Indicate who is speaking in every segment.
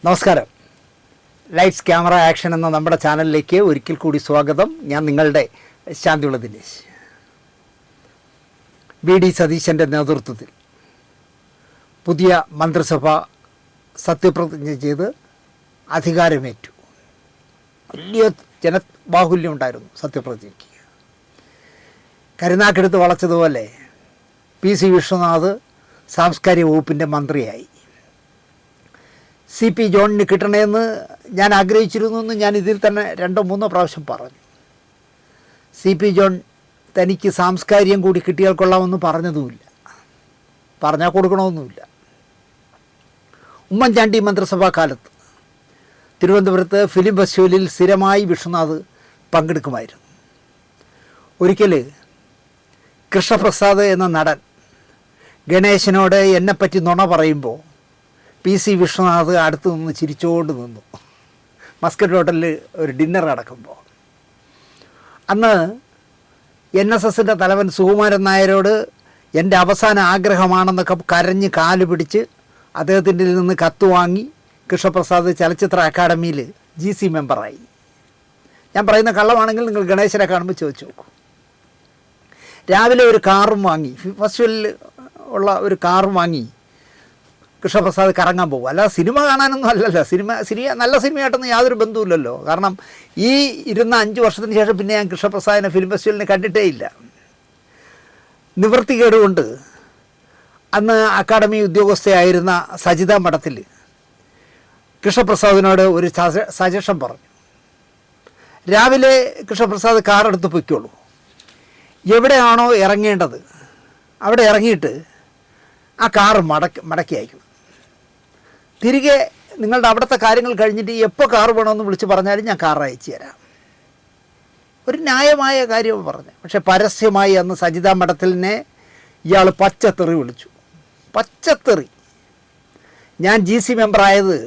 Speaker 1: നമസ്കാരം. Lights camera action എന്ന നമ്മുടെ ചാനലിലേക്ക് ഒരിക്കൽ കൂടി സ്വാഗതം. ഞാൻ നിങ്ങളുടെ ശാന്തിയുള്ള ദിനേശ്. VD സതീശൻ്റെ നേതൃത്വത്തിൽ പുതിയ മന്ത്രിസഭ സത്യപ്രതിജ്ഞ ചെയ്ത് അധികാരമേറ്റു. വലിയ ജനബാഹുല്യം ഉണ്ടായിരുന്നു സത്യപ്രതിജ്ഞയ്ക്ക്. കരുനാക്കെടുത്ത് വളച്ചതുപോലെ PC വിശ്വനാഥ് സാംസ്കാരിക വകുപ്പിൻ്റെ മന്ത്രിയായി. CP ജോണിന് കിട്ടണമെന്ന് ഞാൻ ആഗ്രഹിച്ചിരുന്നു എന്ന് ഞാൻ ഇതിൽ തന്നെ 2-3 പ്രാവശ്യം പറഞ്ഞു. CP ജോൺ തനിക്ക് സാംസ്കാരികം കൂടി കിട്ടിയാൽ കൊള്ളാമെന്ന് പറഞ്ഞതുമില്ല, പറഞ്ഞാൽ കൊടുക്കണമെന്നുമില്ല. ഉമ്മൻചാണ്ടി മന്ത്രിസഭാ കാലത്ത് തിരുവനന്തപുരത്ത് ഫിലിം ഫെസ്റ്റിവലിൽ സ്ഥിരമായി വിശ്വനാഥ് പങ്കെടുക്കുമായിരുന്നു. ഒരിക്കൽ കൃഷ്ണപ്രസാദ് എന്ന നടൻ ഗണേശനോട് എന്നെപ്പറ്റി നുണ പറയുമ്പോൾ PC വിശ്വനാഥ് അടുത്ത് നിന്ന് ചിരിച്ചുകൊണ്ട് നിന്നു. മസ്കറ്റ് ഹോട്ടലിൽ ഒരു ഡിന്നർ നടക്കുമ്പോൾ അന്ന് NSSൻ്റെ തലവൻ സുകുമാരൻ നായരോട് എൻ്റെ അവസാന ആഗ്രഹമാണെന്നൊക്കെ കരഞ്ഞ് കാല് പിടിച്ച് അദ്ദേഹത്തിൻ്റെ നിന്ന് കത്ത് വാങ്ങി കൃഷ്ണപ്രസാദ് ചലച്ചിത്ര അക്കാദമിയിൽ GC മെമ്പറായി. ഞാൻ പറയുന്ന കള്ളമാണെങ്കിൽ നിങ്ങൾ ഗണേശനെ കാണുമ്പോൾ ചോദിച്ചു നോക്കൂ. രാവിലെ ഒരു കാറും വാങ്ങി, ഫെസ്റ്റിവലിൽ ഉള്ള ഒരു കാറും വാങ്ങി കൃഷ്ണപ്രസാദ് കറങ്ങാൻ പോകും. അല്ല സിനിമ കാണാനൊന്നും അല്ലല്ലോ. സിനിമ നല്ല സിനിമയായിട്ടൊന്നും യാതൊരു ബന്ധവുമില്ലല്ലോ. കാരണം ഈ 5 വർഷത്തിന് ശേഷം പിന്നെ ഞാൻ കൃഷ്ണപ്രസാദിനെ ഫിലിം ഫെസ്റ്റിവലിനെ കണ്ടിട്ടേ ഇല്ല. നിവൃത്തികേടുകൊണ്ട് അന്ന് അക്കാദമി ഉദ്യോഗസ്ഥയായിരുന്ന സജിത മഠത്തിൽ കൃഷ്ണപ്രസാദിനോട് ഒരു സജഷൻ പറഞ്ഞു. രാവിലെ കൃഷ്ണപ്രസാദ് കാറെടുത്ത് പൊയ്ക്കോളൂ, എവിടെയാണോ ഇറങ്ങേണ്ടത് അവിടെ ഇറങ്ങിയിട്ട് ആ കാറ് മടക്കി അയക്കണം. തിരികെ നിങ്ങളുടെ അവിടുത്തെ കാര്യങ്ങൾ കഴിഞ്ഞിട്ട് എപ്പോൾ കാറ് വേണമെന്ന് വിളിച്ച് പറഞ്ഞാലും ഞാൻ കാർ അയച്ചു തരാം. ഒരു ന്യായമായ കാര്യം പറഞ്ഞു. പക്ഷെ പരസ്യമായി അന്ന് സജിത മഠത്തിലിനെ ഇയാൾ പച്ചത്തെറി വിളിച്ചു. പച്ചത്തെറി. ഞാൻ GC മെമ്പറായത്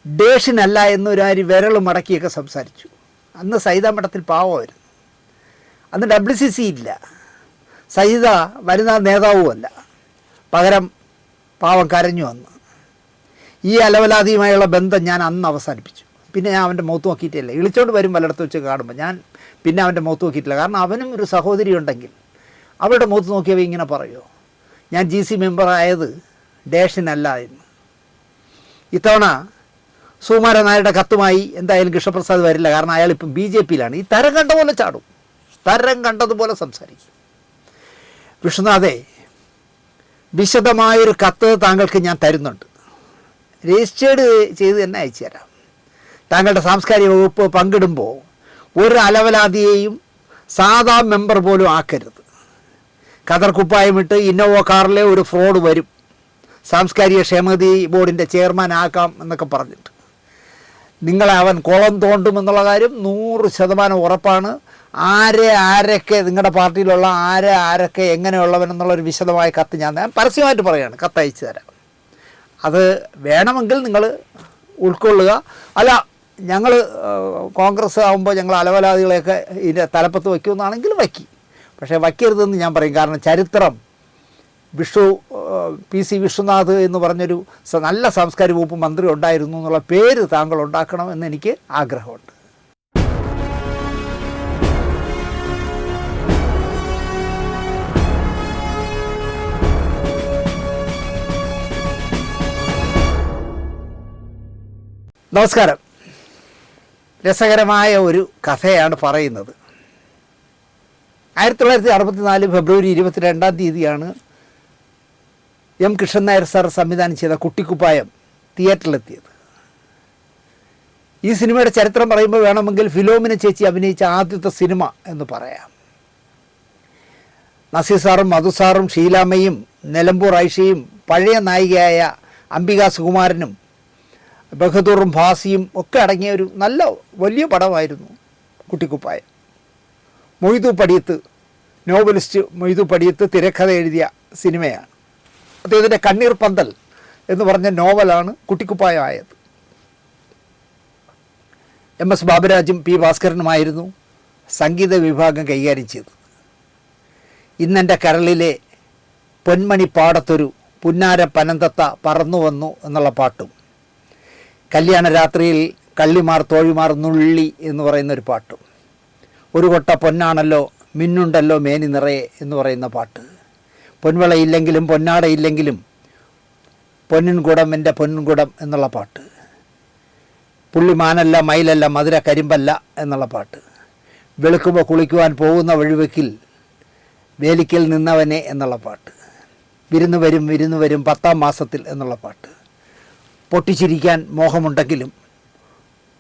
Speaker 1: ഡേഷനല്ല എന്നൊരു വിരൽ മടക്കിയൊക്കെ സംസാരിച്ചു. അന്ന് സജിത മഠത്തിൽ പാവമായിരുന്നു. അന്ന് WCC ഇല്ല, സജിത വനിതാ നേതാവുമല്ല. പകരം പാവം കരഞ്ഞു വന്ന്. ഈ അലവലാതിയുമായുള്ള ബന്ധം ഞാൻ അന്ന് അവസാനിപ്പിച്ചു. പിന്നെ ഞാൻ അവൻ്റെ മുഖത്ത് നോക്കിയിട്ടില്ല. ഇളിച്ചോണ്ട് വരും പലയിടത്ത് വെച്ച് കാണുമ്പോൾ ഞാൻ പിന്നെ അവൻ്റെ മുഖത്ത് നോക്കിയിട്ടില്ല. കാരണം അവനും ഒരു സഹോദരി ഉണ്ടെങ്കിൽ അവരുടെ മുഖത്ത് നോക്കിയവ ഇങ്ങനെ പറയുമോ, ഞാൻ GC മെമ്പറായത് ഡേഷനല്ല എന്ന്. ഇത്തവണ സുകുമാരൻ നായരുടെ കത്തുമായി എന്തായാലും കൃഷ്ണപ്രസാദ് വരില്ല. കാരണം അയാളിപ്പം BJPയിലാണ്. ഈ തരം കണ്ട പോലെ ചാടും, തരം കണ്ടതുപോലെ സംസാരിക്കും. വിശ്വനാഥേ, വിശദമായൊരു കത്ത് താങ്കൾക്ക് ഞാൻ തരുന്നുണ്ട്. രജിസ്റ്റേർഡ് ചെയ്ത് തന്നെ അയച്ചു തരാം. താങ്കളുടെ സാംസ്കാരിക വകുപ്പ് പങ്കിടുമ്പോൾ ഒരു അലവലാതിയെയും സാധാ മെമ്പർ പോലും ആക്കരുത്. കതർക്കുപ്പായമിട്ട് ഇന്നോവ കാറിലെ ഒരു ഫ്രോഡ് വരും, സാംസ്കാരിക ക്ഷേമനിധി ബോർഡിൻ്റെ ചെയർമാൻ ആക്കാം എന്നൊക്കെ പറഞ്ഞിട്ട് നിങ്ങളെ അവൻ കുളം തോണ്ടുമെന്നുള്ള കാര്യം 100% ഉറപ്പാണ്. ആരൊക്കെ നിങ്ങളുടെ പാർട്ടിയിലുള്ള ആരൊക്കെ എങ്ങനെയുള്ളവനെന്നുള്ളൊരു വിശദമായ കത്ത് ഞാൻ പരസ്യമായിട്ട് പറയുകയാണ്, കത്തയച്ചു തരാം. അത് വേണമെങ്കിൽ നിങ്ങൾ ഉൾക്കൊള്ളുക. അല്ല, ഞങ്ങൾ കോൺഗ്രസ് ആകുമ്പോൾ ഞങ്ങൾ അലവലാദികളെയൊക്കെ ഇതിൻ്റെ തലപ്പത്ത് വയ്ക്കുമെന്നാണെങ്കിൽ വയ്ക്കി. പക്ഷേ വയ്ക്കരുതെന്ന് ഞാൻ പറയും. കാരണം ചരിത്രം PC വിശ്വനാഥ് എന്ന് പറഞ്ഞൊരു നല്ല സാംസ്കാരിക വകുപ്പ് മന്ത്രി ഉണ്ടായിരുന്നു എന്നുള്ള പേര് താങ്കൾ ഉണ്ടാക്കണമെന്ന് എനിക്ക് ആഗ്രഹമുണ്ട്. നമസ്കാരം. രസകരമായ ഒരു കഥയാണ് പറയുന്നത്. 1964 ഫെബ്രുവരി 22 M. കൃഷ്ണൻ നായർ സാർ സംവിധാനം ചെയ്ത കുട്ടിക്കുപ്പായം തിയേറ്ററിലെത്തിയത്. ഈ സിനിമയുടെ ചരിത്രം പറയുമ്പോൾ വേണമെങ്കിൽ ഫിലോമിന ചേച്ചി അഭിനയിച്ച ആദ്യത്തെ സിനിമ എന്ന് പറയാം. നസീർ സാറും മധു സാറും ഷീലാമ്മയും നിലമ്പൂർ ഐഷയും പഴയ നായികയായ അംബിക സുകുമാരനും ബഹദൂറും ഭാസിയും ഒക്കെ അടങ്ങിയ ഒരു നല്ല വലിയ പടമായിരുന്നു കുട്ടിക്കുപ്പായം. മൊയ്തു പടിയത്ത്, നോവലിസ്റ്റ് മൊയ്തു പടിയത്ത് തിരക്കഥ എഴുതിയ സിനിമയാണ്. അദ്ദേഹത്തിൻ്റെ കണ്ണീർ പന്തൽ എന്ന് പറഞ്ഞ നോവലാണ് കുട്ടിക്കുപ്പായം ആയത്. MS ബാബുരാജും P. ഭാസ്കരനുമായിരുന്നു സംഗീത വിഭാഗം കൈകാര്യം ചെയ്തത്. ഇന്നെൻ്റെ കരളിലെ പൊന്മണി പാടത്തൊരു പുന്നാര പനന്തത്ത പറന്നു വന്നു എന്നുള്ള പാട്ടും കല്യാണ രാത്രിയിൽ കള്ളിമാർ തോഴിമാർ നുള്ളി എന്ന് പറയുന്നൊരു പാട്ടും, ഒരു കൊട്ട പൊന്നാണല്ലോ മിന്നുണ്ടല്ലോ മേനി നിറയെ എന്ന് പറയുന്ന പാട്ട്, പൊൻവളയില്ലെങ്കിലും പൊന്നാടയില്ലെങ്കിലും പൊന്നിൻകുടം എൻ്റെ പൊന്നിൻകുടം എന്നുള്ള പാട്ട്, പുള്ളിമാനല്ല മയിലല്ല മധുര കരിമ്പല്ല എന്നുള്ള പാട്ട്, വെളുക്കുമ്പോൾ കുളിക്കുവാൻ പോകുന്ന വഴിവെക്കിൽ വേലിക്കൽ നിന്നവനെ എന്നുള്ള പാട്ട്, വിരുന്ന് വരും 10-ാം മാസത്തിൽ എന്നുള്ള പാട്ട്, പൊട്ടിച്ചിരിക്കാൻ മോഹമുണ്ടെങ്കിലും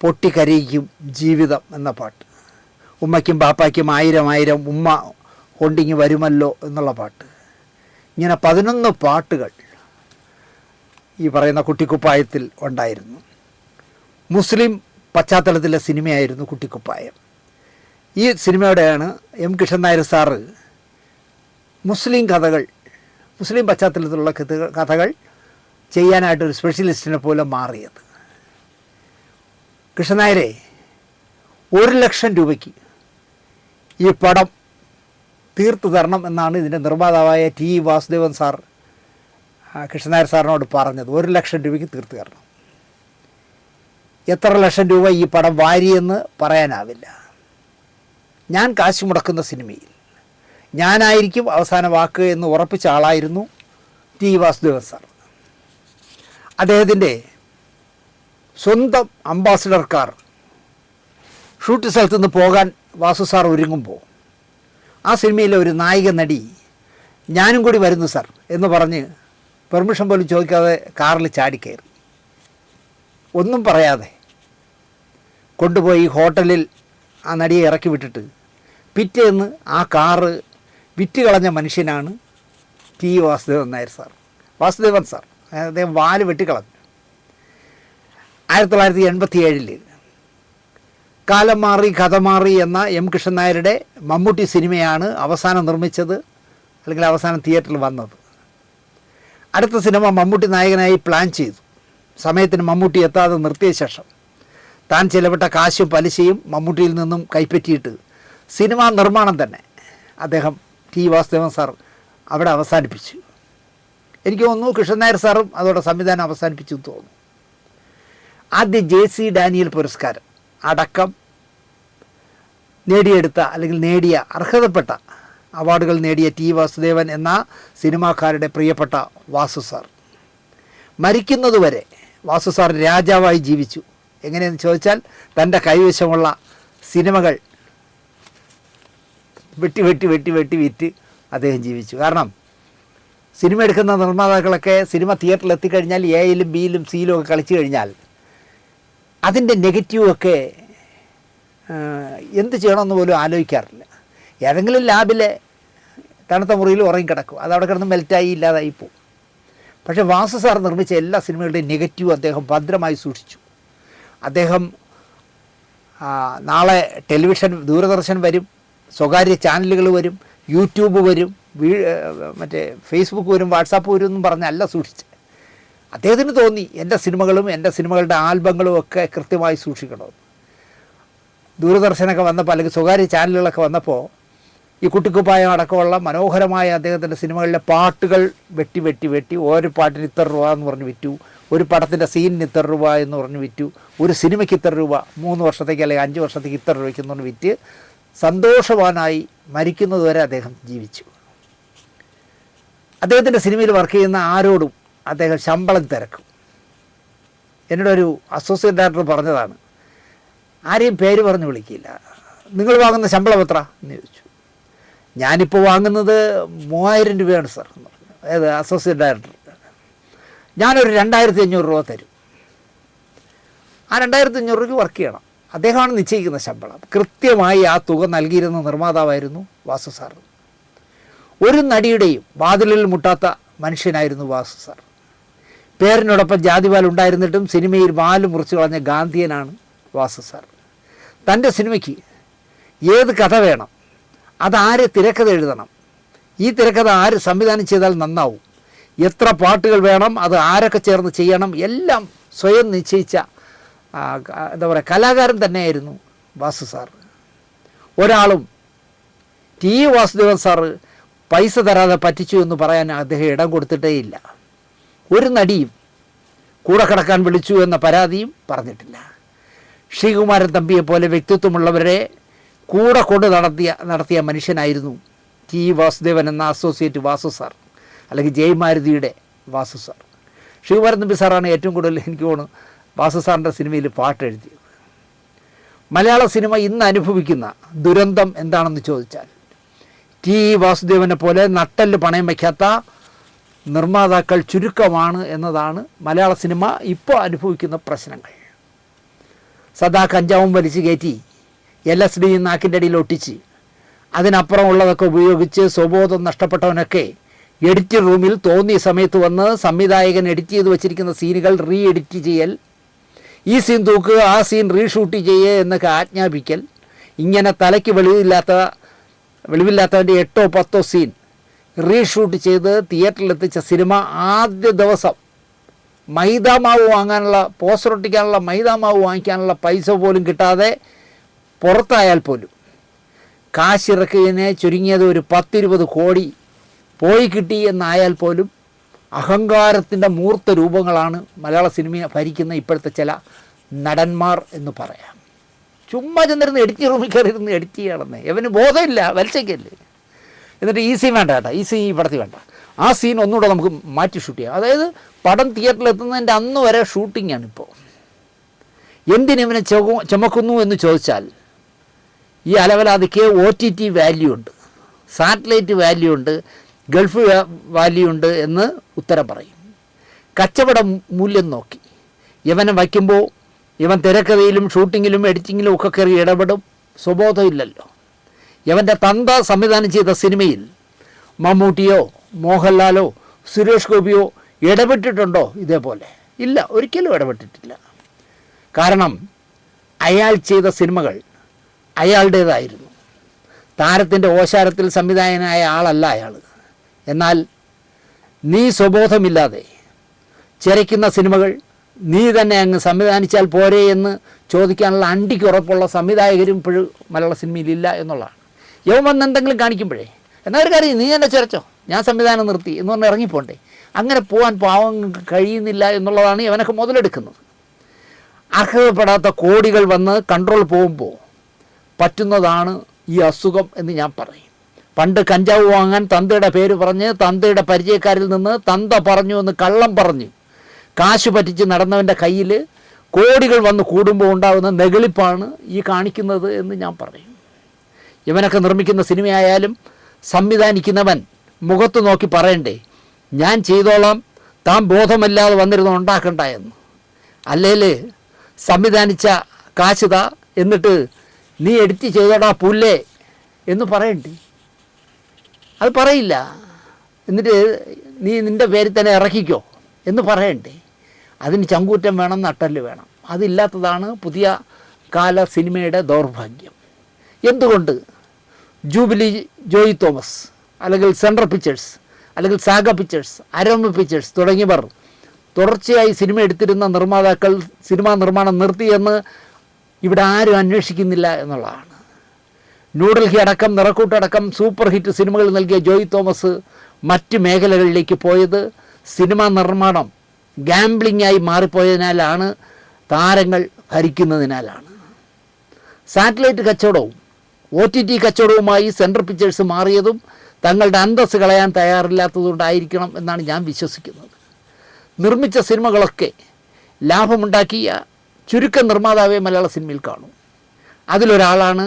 Speaker 1: പൊട്ടിക്കരയിക്കും ജീവിതം എന്ന പാട്ട്, ഉമ്മയ്ക്കും ബാപ്പായ്ക്കും 1000 ഉമ്മ കൊണ്ടിങ്ങി വരുമല്ലോ എന്നുള്ള പാട്ട്. ഇങ്ങനെ 11 പാട്ടുകൾ ഈ പറയുന്ന കുട്ടിക്കുപ്പായത്തിൽ ഉണ്ടായിരുന്നു. മുസ്ലിം പശ്ചാത്തലത്തിലെ സിനിമയായിരുന്നു കുട്ടിക്കുപ്പായം. ഈ സിനിമയോടെയാണ് എം കിഷൻ നായർ സാറ് മുസ്ലിം കഥകൾ, മുസ്ലിം പശ്ചാത്തലത്തിലുള്ള കഥകൾ ചെയ്യാനായിട്ടൊരു സ്പെഷ്യലിസ്റ്റിനെ പോലെ മാറിയത്. കൃഷ്ണൻ നായരെ 1,00,000 രൂപയ്ക്ക് ഈ പടം തീർത്തു തരണം എന്നാണ് ഇതിൻ്റെ നിർമ്മാതാവായ ടി വാസുദേവൻ സാർ കൃഷ്ണൻ നായർ സാറിനോട് പറഞ്ഞത്. 1,00,000 രൂപയ്ക്ക് തീർത്തു തരണം. എത്ര ലക്ഷം രൂപ ഈ പടം വാരിയെന്ന് പറയാനാവില്ല. ഞാൻ കാശ് മുടക്കുന്ന സിനിമയിൽ ഞാനായിരിക്കും അവസാന വാക്ക് എന്ന് ഉറപ്പിച്ച ആളായിരുന്നു ടി വാസുദേവൻ സാർ. അദ്ദേഹത്തിൻ്റെ സ്വന്തം അംബാസിഡർ കാർ ഷൂട്ട് സ്ഥലത്തു നിന്ന് പോകാൻ വാസു സാർ ഒരുങ്ങുമ്പോൾ ആ സിനിമയിലെ ഒരു നായിക നടി ഞാനും കൂടി വരുന്നു സാർ എന്ന് പറഞ്ഞ് പെർമിഷൻ പോലും ചോദിക്കാതെ കാറിൽ ചാടിക്കയറി, ഒന്നും പറയാതെ കൊണ്ടുപോയി ഹോട്ടലിൽ ആ നടിയെ ഇറക്കി വിട്ടിട്ട് പിറ്റേന്ന് ആ കാറ് വിറ്റ് കളഞ്ഞ മനുഷ്യനാണ് T Vasudevan Nair sir. Vasudevan sir അദ്ദേഹം വാല് വെട്ടിക്കളഞ്ഞു. 1987 കാലം മാറി കഥ മാറി എന്ന എം കൃഷ്ണൻ നായരുടെ മമ്മൂട്ടി സിനിമയാണ് അവസാനം നിർമ്മിച്ചത്, അല്ലെങ്കിൽ അവസാനം തിയേറ്ററിൽ വന്നത്. അടുത്ത സിനിമ മമ്മൂട്ടി നായകനായി പ്ലാൻ ചെയ്തു. സമയത്തിന് മമ്മൂട്ടി എത്താതെ നിർത്തിയ ശേഷം താൻ ചിലവിട്ട കാശും പലിശയും മമ്മൂട്ടിയിൽ നിന്നും കൈപ്പറ്റിയിട്ട് സിനിമാ നിർമ്മാണം തന്നെ അദ്ദേഹം ടി വാസുദേവൻ സാർ അവിടെ അവസാനിപ്പിച്ചു. എനിക്ക് തോന്നുന്നു കൃഷ്ണൻ നായർ സാറും അതോടെ സംവിധാനം അവസാനിപ്പിച്ചു എന്ന് തോന്നുന്നു. ആദ്യ JC ഡാനിയൽ പുരസ്കാരം അടക്കം നേടിയ അർഹതപ്പെട്ട അവാർഡുകൾ നേടിയ ടി വാസുദേവൻ എന്ന സിനിമാക്കാരുടെ പ്രിയപ്പെട്ട വാസു സാർ. മരിക്കുന്നതുവരെ വാസു സാർ രാജാവായി ജീവിച്ചു. എങ്ങനെയെന്ന് ചോദിച്ചാൽ തൻ്റെ കൈവശമുള്ള സിനിമകൾ വിറ്റ് അദ്ദേഹം ജീവിച്ചു. കാരണം സിനിമ എടുക്കുന്ന നിർമ്മാതാക്കളൊക്കെ സിനിമ തിയേറ്ററിൽ എത്തിക്കഴിഞ്ഞാൽ എയിലും ബിയിലും സിയിലും ഒക്കെ കളിച്ചു കഴിഞ്ഞാൽ അതിൻ്റെ നെഗറ്റീവൊക്കെ എന്ത് ചെയ്യണമെന്ന് പോലും ആലോചിക്കാറില്ല. ഏതെങ്കിലും ലാബിലെ തണുത്ത മുറിയിൽ ഉറങ്ങിക്കിടക്കും, അതവിടെ കിടന്ന് മെൽറ്റായി ഇല്ലാതായി പോകും. പക്ഷേ വാസു സാർ നിർമ്മിച്ച എല്ലാ സിനിമകളുടെയും നെഗറ്റീവ് അദ്ദേഹം ഭദ്രമായി സൂക്ഷിച്ചു. അദ്ദേഹം നാളെ ടെലിവിഷൻ ദൂരദർശൻ വരും, സ്വകാര്യ ചാനലുകൾ വരും, യൂട്യൂബ് വരും, മറ്റേ ഫേസ്ബുക്ക് വരും, വാട്സാപ്പ് വരും എന്നും പറഞ്ഞല്ല സൂക്ഷിച്ച്. അദ്ദേഹത്തിന് തോന്നി എൻ്റെ സിനിമകളും എൻ്റെ സിനിമകളുടെ ആൽബങ്ങളും ഒക്കെ കൃത്യമായി സൂക്ഷിക്കണമെന്ന്. ദൂരദർശനൊക്കെ വന്നപ്പോൾ അല്ലെങ്കിൽ സ്വകാര്യ ചാനലുകളൊക്കെ വന്നപ്പോൾ ഈ കുട്ടിക്കുപ്പായം അടക്കമുള്ള മനോഹരമായ അദ്ദേഹത്തിൻ്റെ സിനിമകളിലെ പാട്ടുകൾ വെട്ടി ഓരോ പാട്ടിന് ഇത്ര രൂപ എന്ന് പറഞ്ഞ് വിറ്റു, ഒരു പടത്തിൻ്റെ സീനിന് ഇത്ര രൂപ എന്ന് പറഞ്ഞ് വിറ്റു, ഒരു സിനിമയ്ക്ക് ഇത്ര രൂപ, 3 വർഷത്തേക്ക് അല്ലെങ്കിൽ 5 വർഷത്തേക്ക് ഇത്ര രൂപയ്ക്ക് എന്ന് പറഞ്ഞ് വിറ്റ് സന്തോഷവാനായി മരിക്കുന്നതുവരെ അദ്ദേഹം ജീവിച്ചു. അദ്ദേഹത്തിൻ്റെ സിനിമയിൽ വർക്ക് ചെയ്യുന്ന ആരോടും അദ്ദേഹം ശമ്പളം തിരക്കും. എന്നോടൊരു അസോസിയേറ്റ് ഡയറക്ടർ പറഞ്ഞതാണ്, ആരെയും പേര് പറഞ്ഞ് വിളിക്കില്ല, നിങ്ങൾ വാങ്ങുന്ന ശമ്പളം എത്ര എന്ന് ചോദിച്ചു. ഞാനിപ്പോൾ വാങ്ങുന്നത് 3000 രൂപയാണ് സാർ എന്ന് പറഞ്ഞു. അതായത് അസോസിയേറ്റ് ഡയറക്ടർ. ഞാനൊരു 2500 രൂപ തരും. ആ 2500 രൂപയ്ക്ക് വർക്ക് ചെയ്യണം. അദ്ദേഹമാണ് നിശ്ചയിക്കുന്ന ശമ്പളം. കൃത്യമായി ആ തുക നൽകിയിരുന്ന നിർമ്മാതാവായിരുന്നു വാസു സാർ. ഒരു നടിയുടെയും വാതിലിൽ മുട്ടാത്ത മനുഷ്യനായിരുന്നു വാസു സാർ. പേരിനോടൊപ്പം ജാതിവാൽ ഉണ്ടായിരുന്നിട്ടും സിനിമയിൽ വാല് മുറിച്ച് കളഞ്ഞ ഗാന്ധിയനാണ് വാസു സാർ. തൻ്റെ സിനിമയ്ക്ക് ഏത് കഥ വേണം, അതാര് തിരക്കഥ എഴുതണം, ഈ തിരക്കഥ ആര് സംവിധാനം ചെയ്താൽ നന്നാവും, എത്ര പാട്ടുകൾ വേണം, അത് ആരൊക്കെ ചേർന്ന് ചെയ്യണം, എല്ലാം സ്വയം നിശ്ചയിച്ച എന്താ പറയുക കലാകാരൻ തന്നെയായിരുന്നു വാസു സാർ. ഒരാളും ടി വാസുദേവൻ സാറ് പൈസ തരാതെ പറ്റിച്ചു എന്ന് പറയാൻ അദ്ദേഹം ഇടം കൊടുത്തിട്ടേ ഇല്ല. ഒരു നടിയും കൂടെ കിടക്കാൻ വിളിച്ചു എന്ന പരാതിയും പറഞ്ഞിട്ടില്ല. ശ്രീകുമാരൻ തമ്പിയെപ്പോലെ വ്യക്തിത്വമുള്ളവരെ കൂടെ കൊണ്ട് നടത്തിയ മനുഷ്യനായിരുന്നു ടി വാസുദേവൻ എന്ന അസോസിയേറ്റ് വാസു സാർ, അല്ലെങ്കിൽ ജയമാരുതിയുടെ വാസു സാർ. ശ്രീകുമാരൻ തമ്പി സാറാണ് ഏറ്റവും കൂടുതൽ എനിക്ക് തോന്നുന്നു വാസു സാറിൻ്റെ സിനിമയിൽ പാട്ട് എഴുതിയത്. മലയാള സിനിമ ഇന്ന് അനുഭവിക്കുന്ന ദുരന്തം എന്താണെന്ന് ചോദിച്ചാൽ, ടി വാസുദേവനെ പോലെ നട്ടല് പണയം വയ്ക്കാത്ത നിർമ്മാതാക്കൾ ചുരുക്കമാണ് എന്നതാണ് മലയാള സിനിമ ഇപ്പോൾ അനുഭവിക്കുന്ന പ്രശ്നങ്ങൾ. സദാ കഞ്ചാവും വലിച്ചു കയറ്റി LSD നാക്കിൻ്റെ അടിയിൽ ഒട്ടിച്ച് അതിനപ്പുറം ഉള്ളതൊക്കെ ഉപയോഗിച്ച് സ്വബോധം നഷ്ടപ്പെട്ടവനൊക്കെ എഡിറ്റിംഗ് റൂമിൽ തോന്നിയ സമയത്ത് വന്ന് സംവിധായകൻ എഡിറ്റ് ചെയ്ത് വെച്ചിരിക്കുന്ന സീനുകൾ എഡിറ്റ് ചെയ്യൽ, ഈ സീൻ തൂക്കുക, ആ സീൻ റീഷൂട്ട് ചെയ്യുക എന്നൊക്കെ ആജ്ഞാപിക്കൽ, ഇങ്ങനെ തലയ്ക്ക് വെളിവില്ലാത്തവൻ്റെ 8 or 10 സീൻ റീഷൂട്ട് ചെയ്ത് തിയേറ്ററിലെത്തിച്ച സിനിമ ആദ്യ ദിവസം മൈദാമാവ് വാങ്ങാനുള്ള, പോസ്റ്റർ ഒട്ടിക്കാനുള്ള മൈദാമാവ് വാങ്ങിക്കാനുള്ള പൈസ പോലും കിട്ടാതെ പുറത്തായാൽ പോലും കാശിറക്കിയതിനെ ചുരുങ്ങിയത് ഒരു 10-20 കോടി പോയി കിട്ടി എന്നായാൽ പോലും അഹങ്കാരത്തിൻ്റെ മൂർത്ത രൂപങ്ങളാണ് മലയാള സിനിമയെ ഭരിക്കുന്ന ഇപ്പോഴത്തെ ചില നടന്മാർ എന്ന് പറയാം. ചുമ്മാ ചെന്നിരുന്ന് എഡിറ്റ് റൂമിൽ കയറിയിരുന്ന് എഡിറ്റ് ചെയ്യണമെന്നേ, ഇവന് ബോധമില്ല, വലിച്ചേക്കല്ലേ. എന്നിട്ട് ഈ സീൻ വേണ്ട കേട്ടോ, ഈ സീൻ ഈ പടത്തിൽ വേണ്ട, ആ സീൻ ഒന്നുകൂടെ നമുക്ക് മാറ്റി ഷൂട്ട് ചെയ്യാം. അതായത് പടം തിയേറ്ററിൽ എത്തുന്നതിൻ്റെ അന്ന് വരെ ഷൂട്ടിങ്ങാണിപ്പോൾ. എന്തിനിവനെ ചുമക്കുന്നു എന്ന് ചോദിച്ചാൽ, ഈ അലവലാതിക്ക് OTT വാല്യൂ ഉണ്ട്, സാറ്റലൈറ്റ് വാല്യൂ ഉണ്ട്, ഗൾഫ് വാല്യൂ ഉണ്ട് എന്ന് ഉത്തരം പറയും. കച്ചവട മൂല്യം നോക്കി ഇവനെ വയ്ക്കുമ്പോൾ ഇവൻ തിരക്കഥയിലും ഷൂട്ടിങ്ങിലും എഡിറ്റിങ്ങിലും ഒക്കെ കയറി ഇടപെടും. സ്വബോധമില്ലല്ലോ. ഇവൻ്റെ തന്ത സംവിധാനം ചെയ്ത സിനിമയിൽ മമ്മൂട്ടിയോ മോഹൻലാലോ സുരേഷ് ഗോപിയോ ഇടപെട്ടിട്ടുണ്ടോ ഇതേപോലെ? ഇല്ല, ഒരിക്കലും ഇടപെട്ടിട്ടില്ല. കാരണം അയാൾ ചെയ്ത സിനിമകൾ അയാളുടേതായിരുന്നു. താരത്തിൻ്റെ ഓശാരത്തിൽ സംവിധായകനായ ആളല്ല അയാൾ. എന്നാൽ നീ സ്വബോധമില്ലാതെ ചിരയ്ക്കുന്ന സിനിമകൾ നീ തന്നെ അങ്ങ് സംവിധാനിച്ചാൽ പോരെ എന്ന് ചോദിക്കാനുള്ള അണ്ടിക്ക് ഉറപ്പുള്ള സംവിധായകരും ഇപ്പോഴും മലയാള സിനിമയിലില്ല എന്നുള്ളതാണ്. യവൻ വന്ന് എന്തെങ്കിലും കാണിക്കുമ്പോഴേ, എന്നാൽ ഒരു കാര്യം, നീ തന്നെ ചിരച്ചോ, ഞാൻ സംവിധാനം നിർത്തി എന്ന് പറഞ്ഞ് ഇറങ്ങിപ്പോണ്ടേ. അങ്ങനെ പോകാൻ പാവങ്ങൾക്ക് കഴിയുന്നില്ല എന്നുള്ളതാണ് ഇവനൊക്കെ മുതലെടുക്കുന്നത്. അർഹതപ്പെടാത്ത കോടികൾ വന്ന് കൺട്രോൾ പോകുമ്പോൾ പറ്റുന്നതാണ് ഈ അസുഖം എന്ന് ഞാൻ പറയും. പണ്ട് കഞ്ചാവ് വാങ്ങാൻ തന്തയുടെ പേര് പറഞ്ഞ് തന്തയുടെ പരിചയക്കാരിൽ നിന്ന് തന്ത പറഞ്ഞു എന്ന് കള്ളം പറഞ്ഞ് കാശ് പറ്റിച്ച് നടന്നവൻ്റെ കയ്യിൽ കോടികൾ വന്ന് കൂടുമ്പോൾ ഉണ്ടാകുന്ന നെഗളിപ്പാണ് ഈ കാണിക്കുന്നത് എന്ന് ഞാൻ പറയും. ഇവനൊക്കെ നിർമ്മിക്കുന്ന സിനിമയായാലും സംവിധാനിക്കുന്നവൻ മുഖത്ത് നോക്കി പറയണ്ടേ, ഞാൻ ചെയ്തോളാം, താൻ ബോധമല്ലാതെ വന്നിരുന്ന് ഉണ്ടാക്കണ്ട എന്ന്. അല്ലെങ്കിൽ സംവിധാനിച്ച കാശുതാ, എന്നിട്ട് നീ എഡിറ്റ് ചെയ്തോടാ പുല്ലേ എന്ന് പറയണ്ടേ? അത് പറയില്ല. എന്നിട്ട് നീ നിൻ്റെ പേരിൽ തന്നെ ഇറക്കിക്കോ എന്ന് പറയണ്ടേ? അതിന് ചങ്കൂറ്റം വേണം, നട്ടല് വേണം. അതില്ലാത്തതാണ് പുതിയ കാല സിനിമയുടെ ദൗർഭാഗ്യം. എന്തുകൊണ്ട് ജൂബിലി ജോയി തോമസ്, അല്ലെങ്കിൽ സെൻട്രൽ പിക്ചേഴ്സ്, അല്ലെങ്കിൽ സാഗ പിക്ചേഴ്സ്, അരോമ പിക്ചേഴ്സ് തുടങ്ങിയവർ തുടർച്ചയായി സിനിമ എടുത്തിരുന്ന നിർമ്മാതാക്കൾ സിനിമാ നിർമ്മാണം നിർത്തിയെന്ന് ഇവിടെ ആരും അന്വേഷിക്കുന്നില്ല എന്നുള്ളതാണ്. ന്യൂഡൽഹി അടക്കം നിറക്കൂട്ടടക്കം സൂപ്പർ ഹിറ്റ് സിനിമകൾ നൽകിയ ജോയി തോമസ് മറ്റ് മേഖലകളിലേക്ക് പോയത് സിനിമാ നിർമ്മാണം ഗാംബ്ലിങ്ങായി മാറിപ്പോയതിനാലാണ്, താരങ്ങൾ ഭരിക്കുന്നതിനാലാണ്. സാറ്റലൈറ്റ് കച്ചവടവും OTT കച്ചവടവുമായി സെൻട്രൽ പിക്ചേഴ്സ് മാറിയതും തങ്ങളുടെ അന്തസ്സ് കളയാൻ തയ്യാറില്ലാത്തതുകൊണ്ടായിരിക്കണം എന്നാണ് ഞാൻ വിശ്വസിക്കുന്നത്. നിർമ്മിച്ച സിനിമകളൊക്കെ ലാഭമുണ്ടാക്കിയ ചുരുക്കം നിർമ്മാതാവേ മലയാള സിനിമയിൽ കാണും. അതിലൊരാളാണ്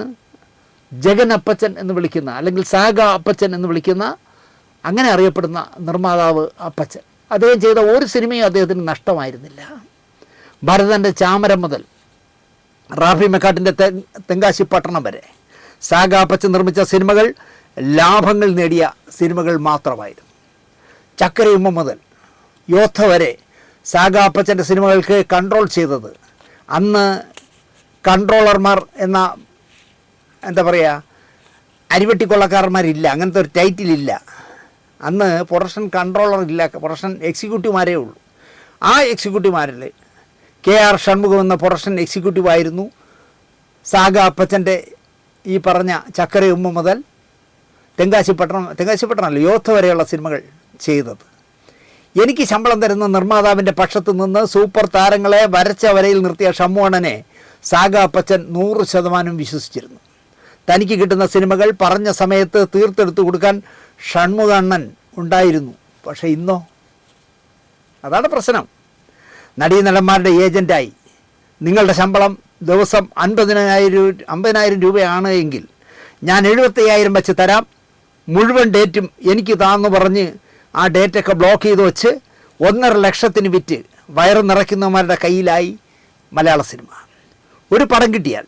Speaker 1: ജഗൻ അപ്പച്ചൻ എന്ന് വിളിക്കുന്ന, അല്ലെങ്കിൽ സാഗ അപ്പച്ചൻ എന്ന് വിളിക്കുന്ന, അങ്ങനെ അറിയപ്പെടുന്ന നിർമ്മാതാവ് അപ്പച്ചൻ. അദ്ദേഹം ചെയ്ത ഒരു സിനിമയും അദ്ദേഹത്തിന് നഷ്ടമായിരുന്നില്ല. ഭരതൻ്റെ ചാമരം മുതൽ റാഫി മെക്കാട്ടിൻ്റെ തെങ്കാശിപ്പട്ടണം വരെ സാഗ അപ്പച്ചൻ നിർമ്മിച്ച സിനിമകൾ ലാഭങ്ങൾ നേടിയ സിനിമകൾ മാത്രമായിരുന്നു. ചക്കരയുമ്മ മുതൽ യോദ്ധ വരെ സാഗ അപ്പച്ചൻ്റെ സിനിമകൾക്ക് കൺട്രോൾ ചെയ്തത്, അന്ന് കൺട്രോളർമാർ എന്ന എന്താ പറയുക, അരിവെട്ടിക്കൊള്ളക്കാരന്മാരില്ല, അങ്ങനത്തെ ഒരു ടൈറ്റിലില്ല. അന്ന് പ്രൊഡക്ഷൻ കൺട്രോളർ ഇല്ല, പ്രൊഡക്ഷൻ എക്സിക്യൂട്ടീവുമാരേ ഉള്ളൂ. ആ എക്സിക്യൂട്ടീവുമാരിൽ KR ഷൺമുഖം എന്ന പ്രൊഡക്ഷൻ എക്സിക്യൂട്ടീവായിരുന്നു സാഗ അപ്പച്ചൻ്റെ ഈ പറഞ്ഞ ചക്കരയുമ്മ മുതൽ തെങ്കാശിപ്പട്ടണമല്ല യോദ്ധ വരെയുള്ള സിനിമകൾ ചെയ്തത്. എനിക്ക് ശമ്പളം തരുന്ന നിർമ്മാതാവിൻ്റെ പക്ഷത്തു നിന്ന് സൂപ്പർ താരങ്ങളെ വരച്ച വരയിൽ നിർത്തിയ ഷമ്മുവണ്ണനെ സാഗ അപ്പച്ചൻ 100% വിശ്വസിച്ചിരുന്നു. തനിക്ക് കിട്ടുന്ന സിനിമകൾ പറഞ്ഞ സമയത്ത് തീർത്തെടുത്തു കൊടുക്കാൻ ഷൺമുഖണ്ണൻ ഉണ്ടായിരുന്നു. പക്ഷേ ഇന്നോ? അതാണ് പ്രശ്നം. നടീനടന്മാരുടെ ഏജൻറ്റായി നിങ്ങളുടെ ശമ്പളം ദിവസം 50,000 രൂപയാണ് എങ്കിൽ ഞാൻ 75,000 വെച്ച് തരാം, മുഴുവൻ ഡേറ്റും എനിക്ക് താന്ന് പറഞ്ഞ് ആ ഡേറ്റൊക്കെ ബ്ലോക്ക് ചെയ്ത് വെച്ച് 1.5 ലക്ഷത്തിന് വിറ്റ് വയറ് നിറയ്ക്കുന്നവന്മാരുടെ കയ്യിലായി മലയാള സിനിമ. ഒരു പടം കിട്ടിയാൽ